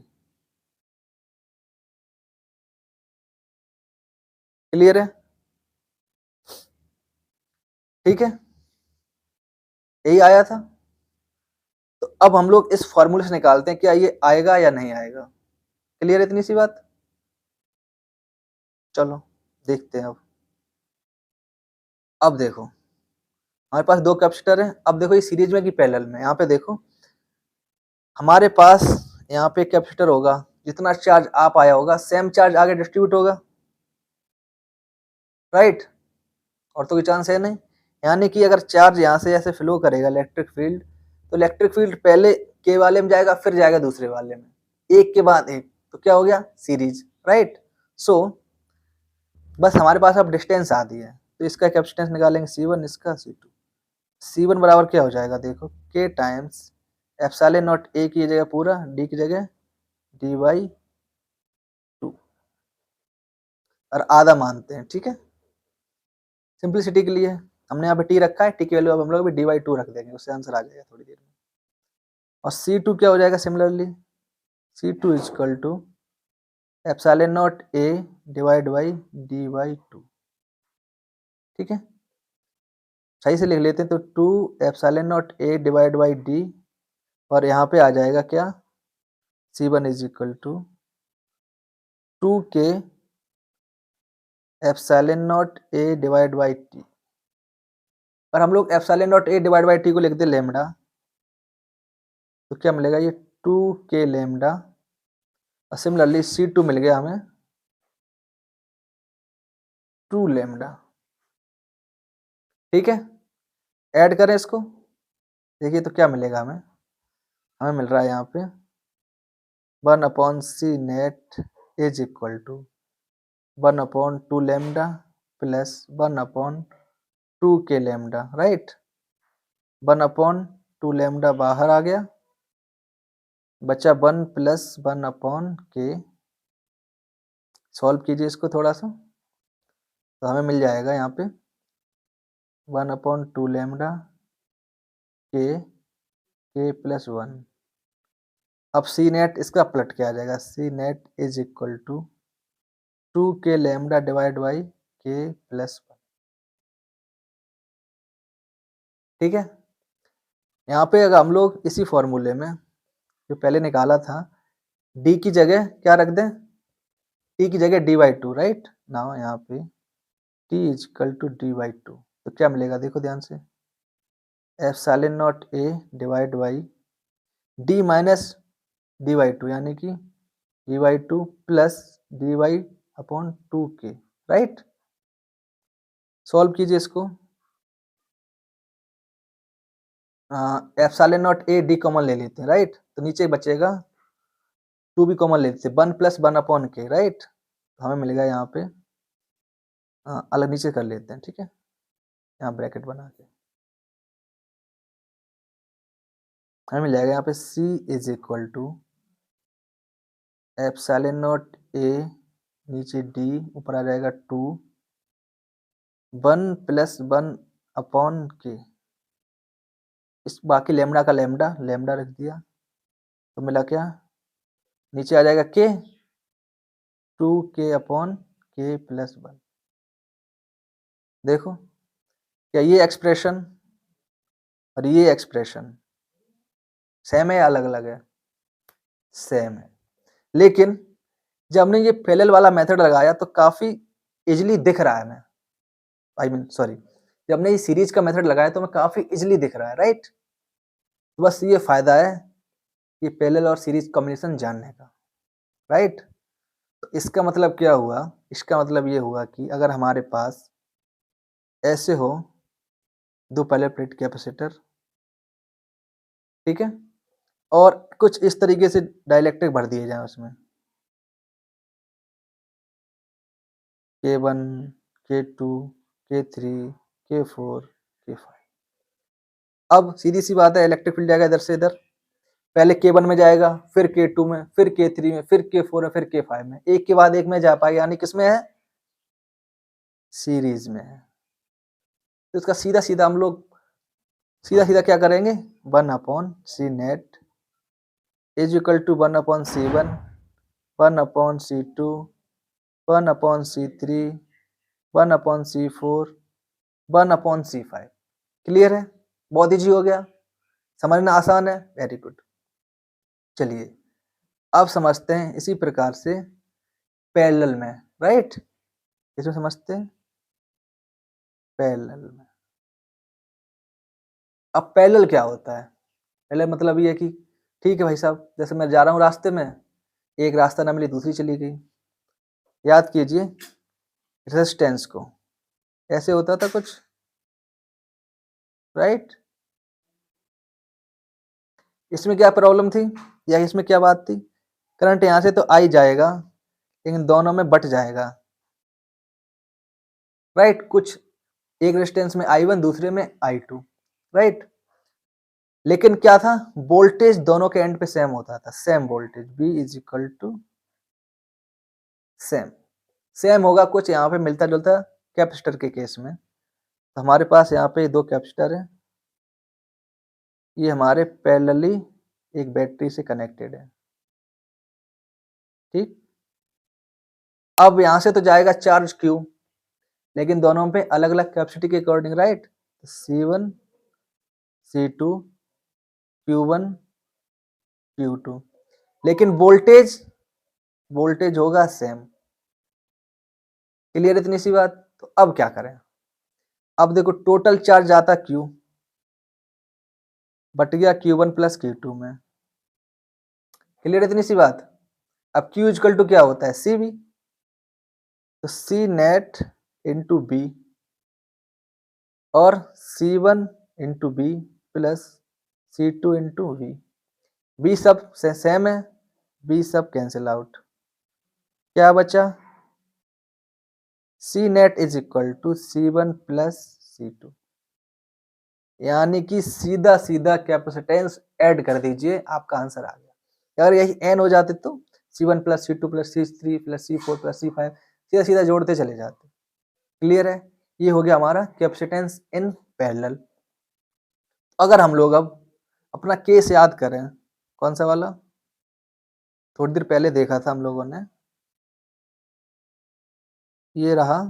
Speaker 1: Clear है? ठीक है, यही आया था। तो अब हम लोग इस फॉर्मूले से निकालते हैं क्या ये आएगा या नहीं आएगा। क्लियर है इतनी सी बात? चलो देखते हैं। अब देखो, हमारे पास दो कैपेसिटर है। अब देखो ये सीरीज में कि पैरेलल में, यहाँ पे देखो हमारे पास यहाँ पे कैपेसिटर होगा, जितना चार्ज आप आया होगा सेम चार्ज आगे डिस्ट्रीब्यूट होगा, राइट। और तो कोई चांस है नहीं। यानी कि अगर चार्ज यहाँ से ऐसे फ्लो करेगा इलेक्ट्रिक फील्ड, तो इलेक्ट्रिक फील्ड पहले के वाले में जाएगा, फिर जाएगा दूसरे वाले में, एक के बाद एक, तो क्या हो गया सीरीज, राइट। सो बस हमारे पास अब डिस्टेंस आ दी है, तो इसका कैपेसिटेंस निकालेंगे C1, इसका C2। C1 बराबर क्या हो जाएगा, देखो K times epsilon not A की जगह पूरा, D की जगह D/2, और आधा मानते हैं, ठीक है। सिंपलिसिटी के लिए हमने यहाँ पे T रखा है, T की वैल्यू अब हम लोग भी D/2 रख देंगे, उससे आंसर आ जाएगा थोड़ी देर में। और C2 क्या हो जाएगा, similarly C2 equal to epsilon not A divide by D/2, ठीक है। सही से लिख लेते हैं तो 2 epsilon not A divide by D, और यहाँ पे आ जाएगा क्या, C1 is equal to 2K epsilon not A divide by T। और हम लोग epsilon not A divide by T को लिखते लेमडा, तो क्या मिलेगा, ये 2K लेमडा। और सिमिलरली C2 मिल गया हमें 2 लेमडा, ठीक है। ऐड करें इसको, देखिए तो क्या मिलेगा हमें, हमें मिल रहा है यहाँ पे 1/C net is equal to 1/2 lambda plus 1/2K lambda, right. 1/2 lambda बाहर आ गया, बचा 1 प्लस 1/K। सॉल्व कीजिए इसको थोड़ा सा, तो हमें मिल जाएगा यहाँ पे 1/2 लेमडा K प्लस 1। अब C नेट इसका पलट के आ जाएगा, C net is equal to 2K lambda divide by K plus 1, ठीक है। यहाँ पे अगर हम लोग इसी फॉर्मूले में जो पहले निकाला था, D की जगह क्या रख दें, T की जगह D/2, राइट ना, यहाँ पे T is equal to D/2, तो क्या मिलेगा देखो ध्यान से, epsilon not A divide by D minus D/2, यानी कि D/2 plus D/2K, right. Solve कीजिए इसको, epsilon not A D common ले लेते हैं, राइट, तो नीचे बचेगा 2 भी कॉमन ले लेते हैं, 1 प्लस 1/K, राइट। तो हमें मिलेगा यहाँ पे, अलग नीचे कर लेते हैं, ठीक है, यहाँ ब्रैकेट बना के हमें मिल जाएगा यहाँ पे C is equal to epsilon not A नीचे D ऊपर आ जाएगा 2, 1 प्लस 1/K, इस बाकी लेमडा का लेमडा लेमडा रख दिया, तो मिला क्या, नीचे आ जाएगा K, 2K/K प्लस 1। देखो क्या ये एक्सप्रेशन और ये एक्सप्रेशन सेम है या अलग अलग है, सेम है। लेकिन जब हमने ये पैरेलल वाला मेथड लगाया तो काफी इजीली दिख रहा है, मैं सॉरी, जब हमने ये सीरीज का मेथड लगाया तो हमें काफी इजीली दिख रहा है, राइट। बस ये फायदा है ये पैरेलल और सीरीज कॉम्बिनेशन जानने का, राइट। तो इसका मतलब क्या हुआ, इसका मतलब ये हुआ कि अगर हमारे पास ऐसे हो दो पैरेलल प्लेट कैपेसिटर, ठीक है, और कुछ इस तरीके से डाइलेक्ट्रिक भर दिए जाए उसमें, K1 K2 K3 K4 K5। अब सीधी सी बात है, इलेक्ट्रिक फील्ड जाएगा इधर से इधर, पहले K1 में जाएगा, फिर K2 में, फिर K3 में, फिर K4 में, फिर K5 में, एक के बाद एक में जा पाएगा, यानी किसमें है, सीरीज में है। तो इसका सीधा सीधा हम लोग सीधा सीधा क्या करेंगे, 1/C net is equal to 1/C1, 1/C2, 1/C3, 1/C4, 1/C5। Clear है, बहुत ईजी हो गया, समझना आसान है, वेरी गुड। चलिए अब समझते हैं इसी प्रकार से पैरेलल में, राइट, इसमें समझते हैं पैरेलल में। अब पैरेलल क्या होता है? पैरेलल मतलब ये है कि ठीक है भाई साहब, जैसे मैं जा रहा हूँ रास्ते में, एक रास्ता ना मिली दूसरी चली गई। याद कीजिए रेजिस्टेंस को, ऐसे होता था कुछ, राइट? इसमें क्या प्रॉब्लम थी या इसमें क्या बात थी? करंट यहाँ से तो आई जाएगा, लेकिन दोनों में बट जाएगा, राइट? कुछ एक रेजिस्टेंस में I1, दूसरे में I2, राइट? लेकिन क्या था, वोल्टेज दोनों के एंड पे सेम होता था, same voltage V is equal to same. Same होगा कुछ यहाँ पे मिलता जुलता कैपेसिटर के केस में। तो हमारे पास यहाँ पे दो कैपेसिटर है, ये हमारे पैरेलली एक बैटरी से कनेक्टेड है, ठीक। अब यहाँ से तो जाएगा चार्ज Q, लेकिन दोनों पे अलग अलग कैपेसिटी के according, right? C1 C2 Q1 Q2, लेकिन वोल्टेज वोल्टेज होगा सेम। क्लियर इतनी सी बात? तो अब क्या करें? अब देखो टोटल चार्ज आता Q, बट गया Q1 प्लस Q2 में। क्लियर इतनी सी बात? अब Q इक्वल टू क्या होता है, CV, तो C नेट इंटू बी, और C1 into B plus C2 into V. B सब सेम है, बी सब कैंसिल आउट, क्या बचा? C net is equal to C1 plus C2, यानी कि सीधा सीधा कैपेसिटेंस ऐड कर दीजिए, आपका आंसर आ गया। अगर यही n हो जाते तो C1 plus C2 plus C3 plus C4 plus C5 सीधा सीधा जोड़ते चले जाते। क्लियर है? ये हो गया हमारा कैपेसिटेंस इन पैरेलल। अगर हम लोग अब अपना केस याद करें, कौन सा वाला थोड़ी देर पहले देखा था हम लोगों ने, ये रहा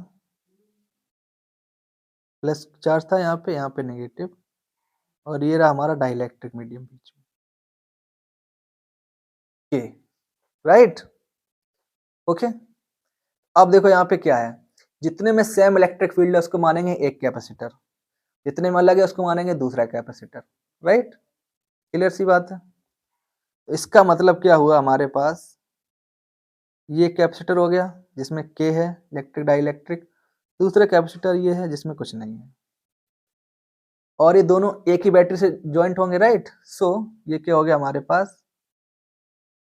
Speaker 1: प्लस चार्ज था यहाँ पे नेगेटिव, और ये रहा हमारा डाइलेक्ट्रिक मीडियम बीच में, के, राइट? ओके। अब देखो यहाँ पे क्या है, जितने में सेम इलेक्ट्रिक फील्ड है उसको मानेंगे एक कैपेसिटर, जितने में अलग है उसको मानेंगे दूसरा कैपेसिटर, राइट? क्लियर सी बात है? इसका मतलब क्या हुआ, हमारे पास ये कैपेसिटर हो गया जिसमें के है, इलेक्ट्रिक डाइलेक्ट्रिक, दूसरा कैपेसिटर ये है जिसमें कुछ नहीं है, और ये दोनों एक ही बैटरी से ज्वाइंट होंगे, राइट? सो ये क्या हो गया हमारे पास,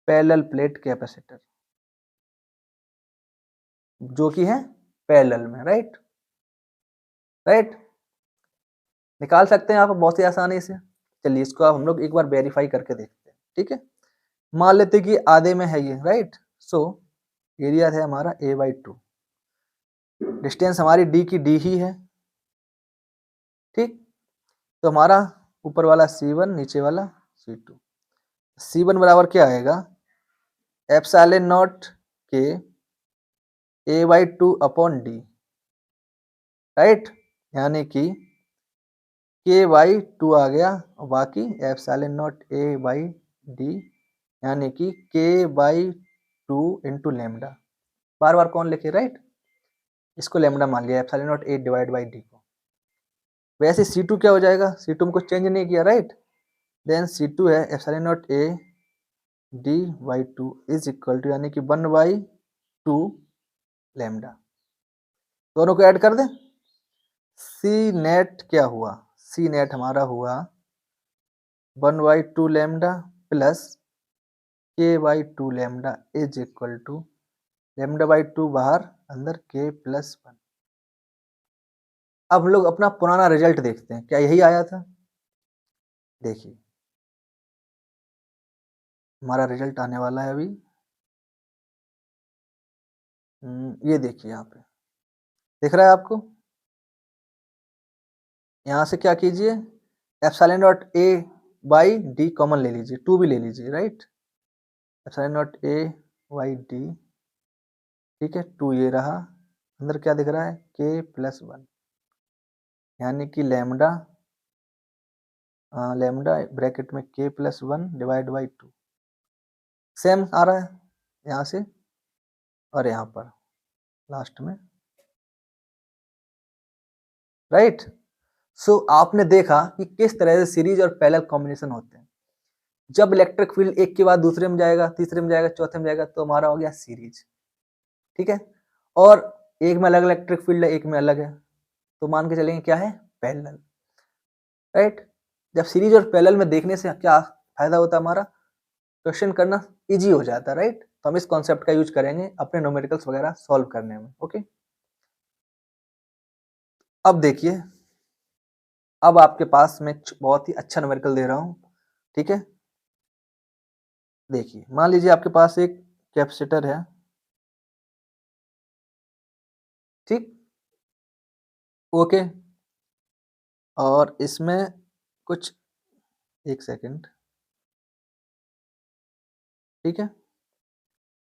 Speaker 1: पैरेलल प्लेट कैपेसिटर, जो कि है पैरेलल में, राइट? राइट, निकाल सकते हैं आप बहुत ही आसानी से। चलिए इसको आप हम लोग एक बार वेरीफाई करके देखते हैं, ठीक है? मान लेते कि आधे में है ये, राइट? सो एरिया है हमारा A/2, डिस्टेंस हमारी D की D ही है, ठीक। तो हमारा ऊपर वाला C1, नीचे वाला C2। C1 बराबर क्या आएगा, एप्सिलॉन नॉट के A/2 अपॉन D, राइट? यानी कि K/2 आ गया, और बाकी एप्सिलॉन नॉट A/D, यानी कि K/2 इंटू लेमडा। बार बार कौन लिखे, राइट? इसको लेमडा मान लिया, epsilon not A divide by D को। वैसे C2 क्या हो जाएगा, C2 में कुछ चेंज नहीं किया, राइट? देन C2 है epsilon not A D/2 is equal to, यानी कि 1/2 लेमडा। दोनों को ऐड कर दें, C नेट क्या हुआ, C नेट हमारा हुआ 1/2 lambda plus K/2 lambda is equal to लेमडा/2 बाहर, अंदर K+1। अब हम लोग अपना पुराना रिजल्ट देखते हैं, क्या यही आया था? देखिए हमारा रिजल्ट आने वाला है अभी। ये देखिए यहाँ पे दिख रहा है आपको? यहाँ से क्या कीजिए, एप्सिलॉन नॉट A/D कॉमन ले लीजिए, 2 भी ले लीजिए, राइट? एप्सिलॉन नॉट A/D, ठीक है, 2 ये रहा, अंदर क्या दिख रहा है, K+1, यानी कि लेमडा ब्रैकेट में K+1 डिवाइड बाई 2, सेम आ रहा है यहाँ से, और यहाँ पर लास्ट में, राइट? सो आपने देखा कि किस तरह से सीरीज और पैरेलल कॉम्बिनेशन होते हैं। जब इलेक्ट्रिक फील्ड एक के बाद दूसरे में जाएगा, तीसरे में जाएगा, चौथे में जाएगा, तो हमारा हो गया सीरीज। ठीक है, और एक में अलग इलेक्ट्रिक फील्ड है, एक में अलग है, तो मान के चलेंगे क्या है, पैरेलल। राइट, जब सीरीज और पैरेलल में देखने से क्या फायदा होता है, हमारा क्वेश्चन करना इजी हो जाता है। राइट, तो हम इस कॉन्सेप्ट का यूज करेंगे अपने न्यूमेरिकल्स वगैरह सॉल्व करने में। ओके, अब देखिए, अब आपके पास मैं बहुत ही अच्छा न्यूमेरिकल दे रहा हूं। ठीक है, देखिए, मान लीजिए आपके पास एक कैपेसिटर है। ठीक, ओके, और इसमें कुछ, एक सेकंड, ठीक है,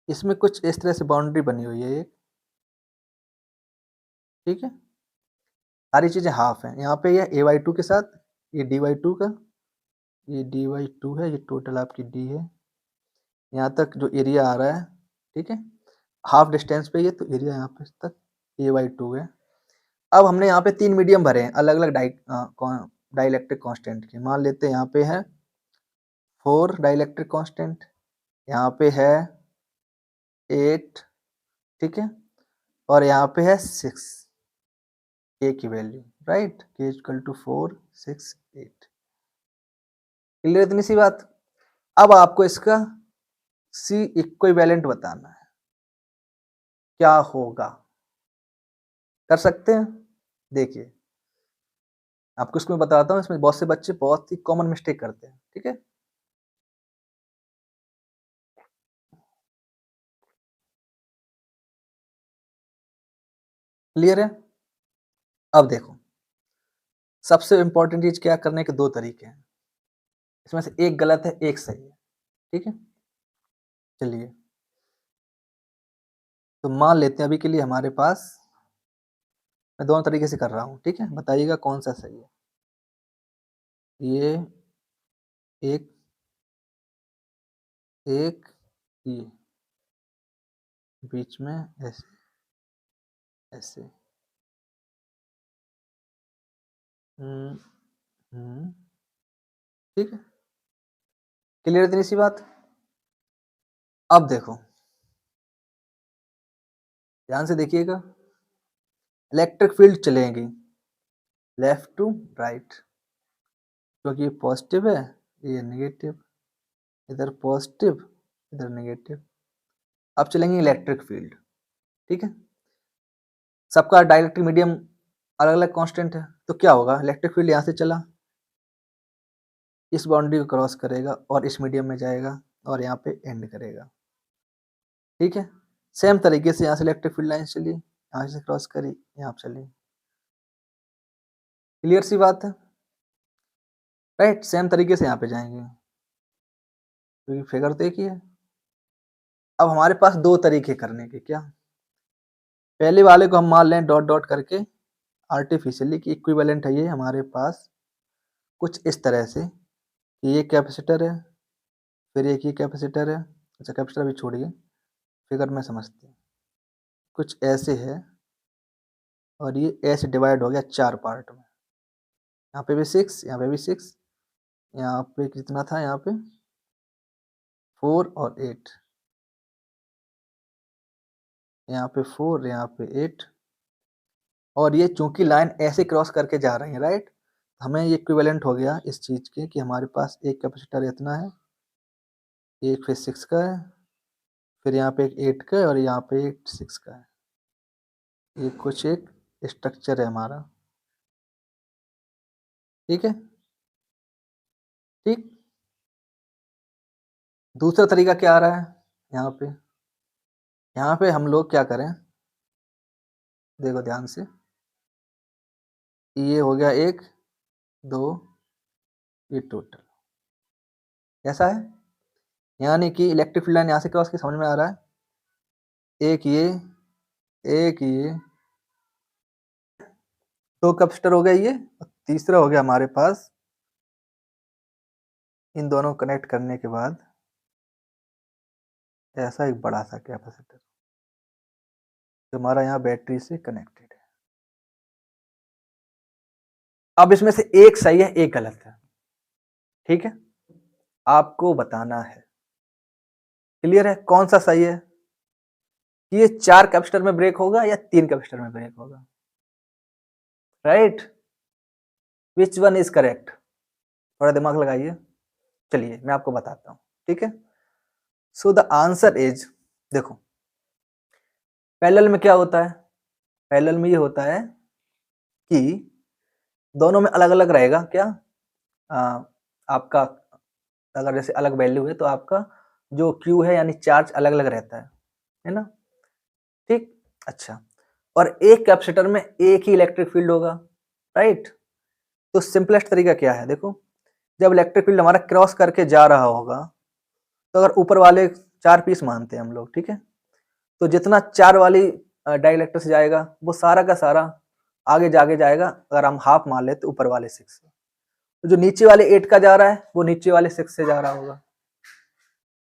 Speaker 1: इसमें कुछ इस तरह से बाउंड्री बनी हुई है एक। ठीक है, सारी चीजें हाफ हैं, यहाँ पे ये a/2 के साथ, ये d/2 का, ये d/2 है, ये टोटल आपकी d है, यहाँ तक जो एरिया आ रहा है। ठीक है, हाफ डिस्टेंस पे ये, तो एरिया यहाँ पे तक a/2 है। अब हमने यहाँ पे तीन मीडियम भरे हैं अलग अलग डाइलेक्ट्रिक कांस्टेंट के। मान लेते हैं यहाँ पे है 4 डाइलेक्ट्रिक कांस्टेंट, यहाँ पे है 8, ठीक है, और यहाँ पे है 6 k की value. Right, k equal to 4 6 8। Clear, इतनी सी बात। अब आपको इसका सी इक्विवेलेंट बताना है, क्या होगा, कर सकते हैं। देखिए, आपको इसमें बताता हूँ, इसमें बहुत से बच्चे बहुत ही कॉमन मिस्टेक करते हैं। ठीक है, क्लियर है। अब देखो, सबसे इंपॉर्टेंट चीज क्या करने के दो तरीके हैं, इसमें से एक गलत है, एक सही है। ठीक है, चलिए, तो मान लेते हैं अभी के लिए हमारे पास, मैं दोनों तरीके से कर रहा हूँ। ठीक है, बताइएगा कौन सा सही है। ये एक, एक, ये बीच में ऐसे, ऐसे, हम्म, हम्म, ठीक है, क्लियर, इतनी सी बात। अब देखो, ध्यान से देखिएगा, इलेक्ट्रिक फील्ड चलेंगी लेफ्ट टू राइट, क्योंकि ये पॉजिटिव है, ये नेगेटिव, इधर पॉजिटिव, इधर नेगेटिव। अब चलेंगे इलेक्ट्रिक फील्ड। ठीक है, सबका डाइलेक्ट्रिक मीडियम अलग अलग कांस्टेंट है, तो क्या होगा, इलेक्ट्रिक फील्ड यहाँ से चला, इस बाउंड्री को क्रॉस करेगा और इस मीडियम में जाएगा और यहाँ पे एंड करेगा। ठीक है, सेम तरीके से यहाँ से इलेक्ट्रिक फील्ड लाइन चली, यहाँ से क्रॉस करी, यहाँ पे चली। क्लियर सी बात है। राइट, सेम तरीके से यहाँ पे जाएंगे, क्योंकि फिगर तो एक ही है। अब हमारे पास दो तरीके करने के, क्या, पहले वाले को हम मान लें डॉट डॉट करके आर्टिफिशियली कि इक्विवेलेंट है ये हमारे पास कुछ इस तरह से कि ये कैपेसिटर है, फिर एक ये कैपेसिटर है। अच्छा, कैपेसिटर भी छोड़िए, फिगर में समझते हैं, कुछ ऐसे है, और ये ऐसे डिवाइड हो गया चार पार्ट में, यहाँ पे भी 6, यहाँ पे भी 6, यहाँ पे कितना था, यहाँ पे 4 और 8, यहाँ पे 4, यहाँ पे 8, और ये चूंकि लाइन ऐसे क्रॉस करके जा रही है, राइट, हमें ये इक्विवेलेंट हो गया इस चीज के कि हमारे पास एक कैपेसिटर इतना है, एक फिर 6 का है, फिर यहाँ पे एक 8 का है, और यहाँ पे एक 6 का है। ये कुछ एक स्ट्रक्चर है हमारा। ठीक है, ठीक, दूसरा तरीका क्या आ रहा है, यहाँ पे हम लोग क्या करें, देखो ध्यान से, ये हो गया एक, दो, ये टोटल कैसा है, यानी कि इलेक्ट्रिक फील्ड लाइन यहाँ से क्रॉस के समझ में आ रहा है, एक ये, एक ये, दो कैपेसिटर हो गया ये, और तीसरा हो गया हमारे पास इन दोनों कनेक्ट करने के बाद ऐसा एक बड़ा सा कैपेसिटर जो हमारा यहाँ बैटरी से कनेक्टेड है। अब इसमें से एक सही है, एक गलत है, ठीक है, आपको बताना है। क्लियर है कौन सा सही है, कि ये 4 कैपेसिटर में ब्रेक होगा या 3 कैपेसिटर में ब्रेक होगा, right? Which one is correct? थोड़ा दिमाग लगाइए। चलिए मैं आपको बताता हूं, ठीक है। सो द आंसर इज, देखो पैरेलल में क्या होता है, पैरेलल में ये होता है कि दोनों में अलग अलग रहेगा क्या, आ, आपका अगर जैसे अलग वैल्यू है तो आपका जो Q है यानी चार्ज अलग अलग रहता है ना, ठीक। अच्छा, और एक कैपेसिटर में एक ही इलेक्ट्रिक फील्ड होगा, राइट? तो सिंपलेस्ट तरीका क्या है, देखो जब इलेक्ट्रिक फील्ड हमारा क्रॉस करके जा रहा होगा, तो अगर ऊपर वाले 4 पीस मानते हैं हम लोग, ठीक है, तो जितना 4 वाली डाइलेक्ट्रिक से जाएगा वो सारा का सारा आगे जाके जाएगा, अगर हम हाफ मान ले तो ऊपर वाले 6 से, तो जो नीचे वाले 8 का जा रहा है वो नीचे वाले 6 से जा रहा होगा,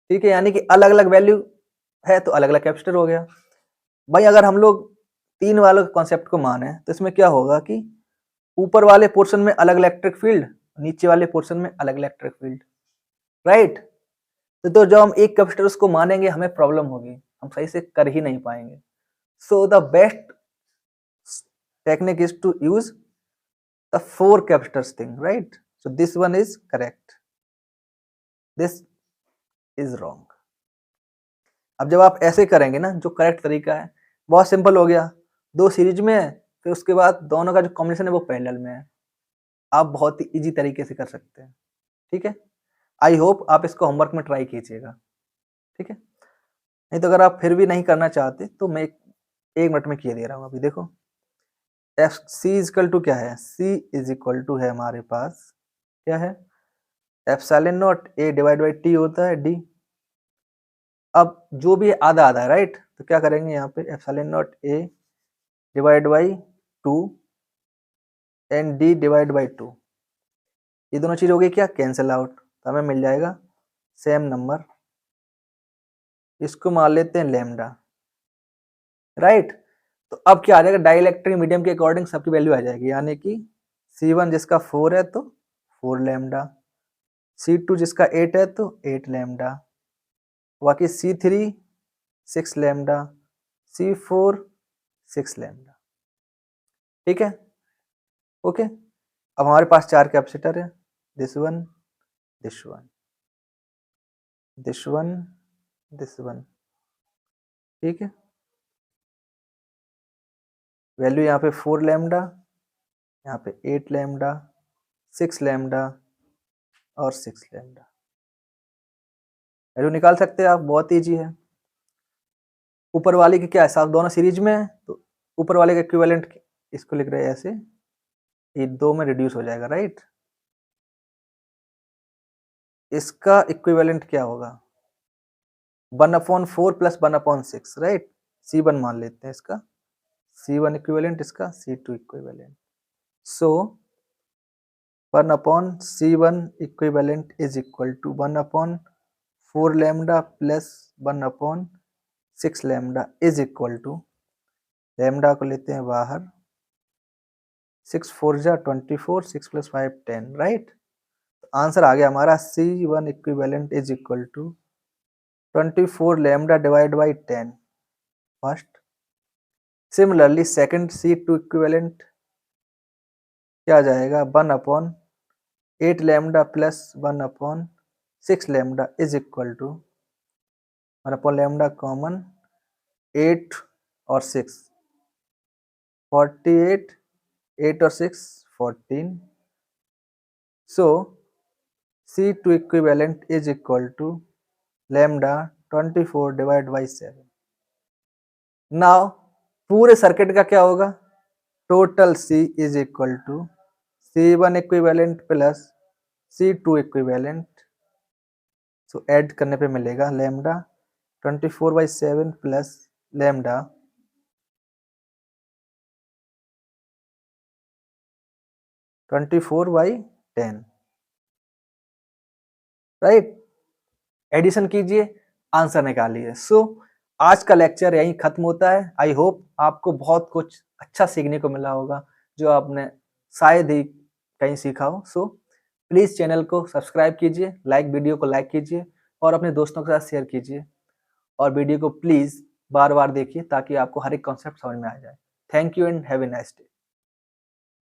Speaker 1: ठीक है, यानी कि अलग अलग वैल्यू है तो अलग अलग कैपेसिटर हो गया। भाई अगर हम लोग 3 वाले कॉन्सेप्ट को माने तो इसमें क्या होगा कि ऊपर वाले पोर्शन में अलग इलेक्ट्रिक फील्ड, नीचे वाले पोर्शन में अलग इलेक्ट्रिक फील्ड, राइट? तो जब हम एक कैपेसिटर उसको मानेंगे हमें प्रॉब्लम होगी, हम सही से कर ही नहीं पाएंगे। So the best technique is to use the 4 capacitors thing, right? So this one is correct, this is wrong। अब जब आप ऐसे करेंगे ना, जो करेक्ट तरीका है, बहुत सिंपल हो गया, 2 सीरीज में है, फिर उसके बाद दोनों का जो कॉम्बिनेशन है वो पैरेलल में है, आप बहुत ही इजी तरीके से कर सकते हैं, ठीक है। आई होप आप इसको होमवर्क में ट्राई कीजिएगा, ठीक है। नहीं तो अगर आप फिर भी नहीं करना चाहते तो मैं 1 मिनट में किए दे रहा हूँ, अभी देखो एफ सी इजकल टू क्या है, सी इज इक्वल टू है हमारे पास क्या है, epsilon naught A divide by T होता है डी। अब जो भी आधा आधा है, राइट, तो क्या करेंगे यहाँ पे epsilon naught A divide by 2 and D divide by 2, ये दोनों चीज हो गई क्या, कैंसिल आउट, तो हमें मिल जाएगा सेम नंबर, इसको मान लेते हैं लैम्डा, राइट। तो अब क्या आ जाएगा, डाइलेक्ट्रिक मीडियम के अकॉर्डिंग सबकी वैल्यू आ जाएगी, यानी कि C1 जिसका 4 है तो 4 लैम्डा, C2 जिसका 8 है तो 8 लैम्डा, बाकी C3 6 लैम्डा, C4 6 लैम्डा, ठीक है, ओके। अब हमारे पास 4 कैपेसिटर है, this one, this one, this one, this one, ठीक है। वैल्यू यहाँ पे 4 लैम्डा, यहाँ पे 8 लैम्डा, 6 लैम्डा और 6 लैम्डा, वैल्यू निकाल सकते हैं आप, बहुत ईजी है। ऊपर वाले की क्या है, साफ दोनों सीरीज में है, तो ऊपर वाले का इक्विवेलेंट इसको लिख रहे हैं ऐसे, ये 2 में रिड्यूस हो जाएगा, राइट। इसका इक्विवेलेंट क्या होगा, 1/4 प्लस 1/6, राइट। C1 मान लेते हैं इसका, C1 इक्विवेलेंट, इसका C2 equivalent, so 1/C1 equivalent is equal to 1/4 lambda plus 1/6 lambda is equal to, lambda को लेते हैं बाहर, 6 4 जा 24, 6 + 5 10, राइट। आंसर आ गया हमारा C1 equivalent is equal to 24 lambda divide by 10 first. Similarly second C2 equivalent क्या आ जाएगा, 1/8 lambda plus 1/6 lambda is equal to 1/ lambda common, 8 और 6 48, 8 और 6 14, so C2 equivalent is equal to lambda 24 divide by 7। Now पूरे circuit का क्या होगा, total C is equal to C1 equivalent plus C2 equivalent, so add करने पे मिलेगा lambda 24/7 plus lambda 24/10, right. Addition कीजिए, आंसर निकालिए। सो आज का लेक्चर यहीं खत्म होता है। आई होप आपको बहुत कुछ अच्छा सीखने को मिला होगा, जो आपने शायद ही कहीं सीखा हो। सो प्लीज़ चैनल को सब्सक्राइब कीजिए, वीडियो को लाइक कीजिए और अपने दोस्तों के साथ शेयर कीजिए और वीडियो को प्लीज़ बार-बार देखिए ताकि आपको हर एक कॉन्सेप्ट समझ में आ जाए। Thank you and have a nice day.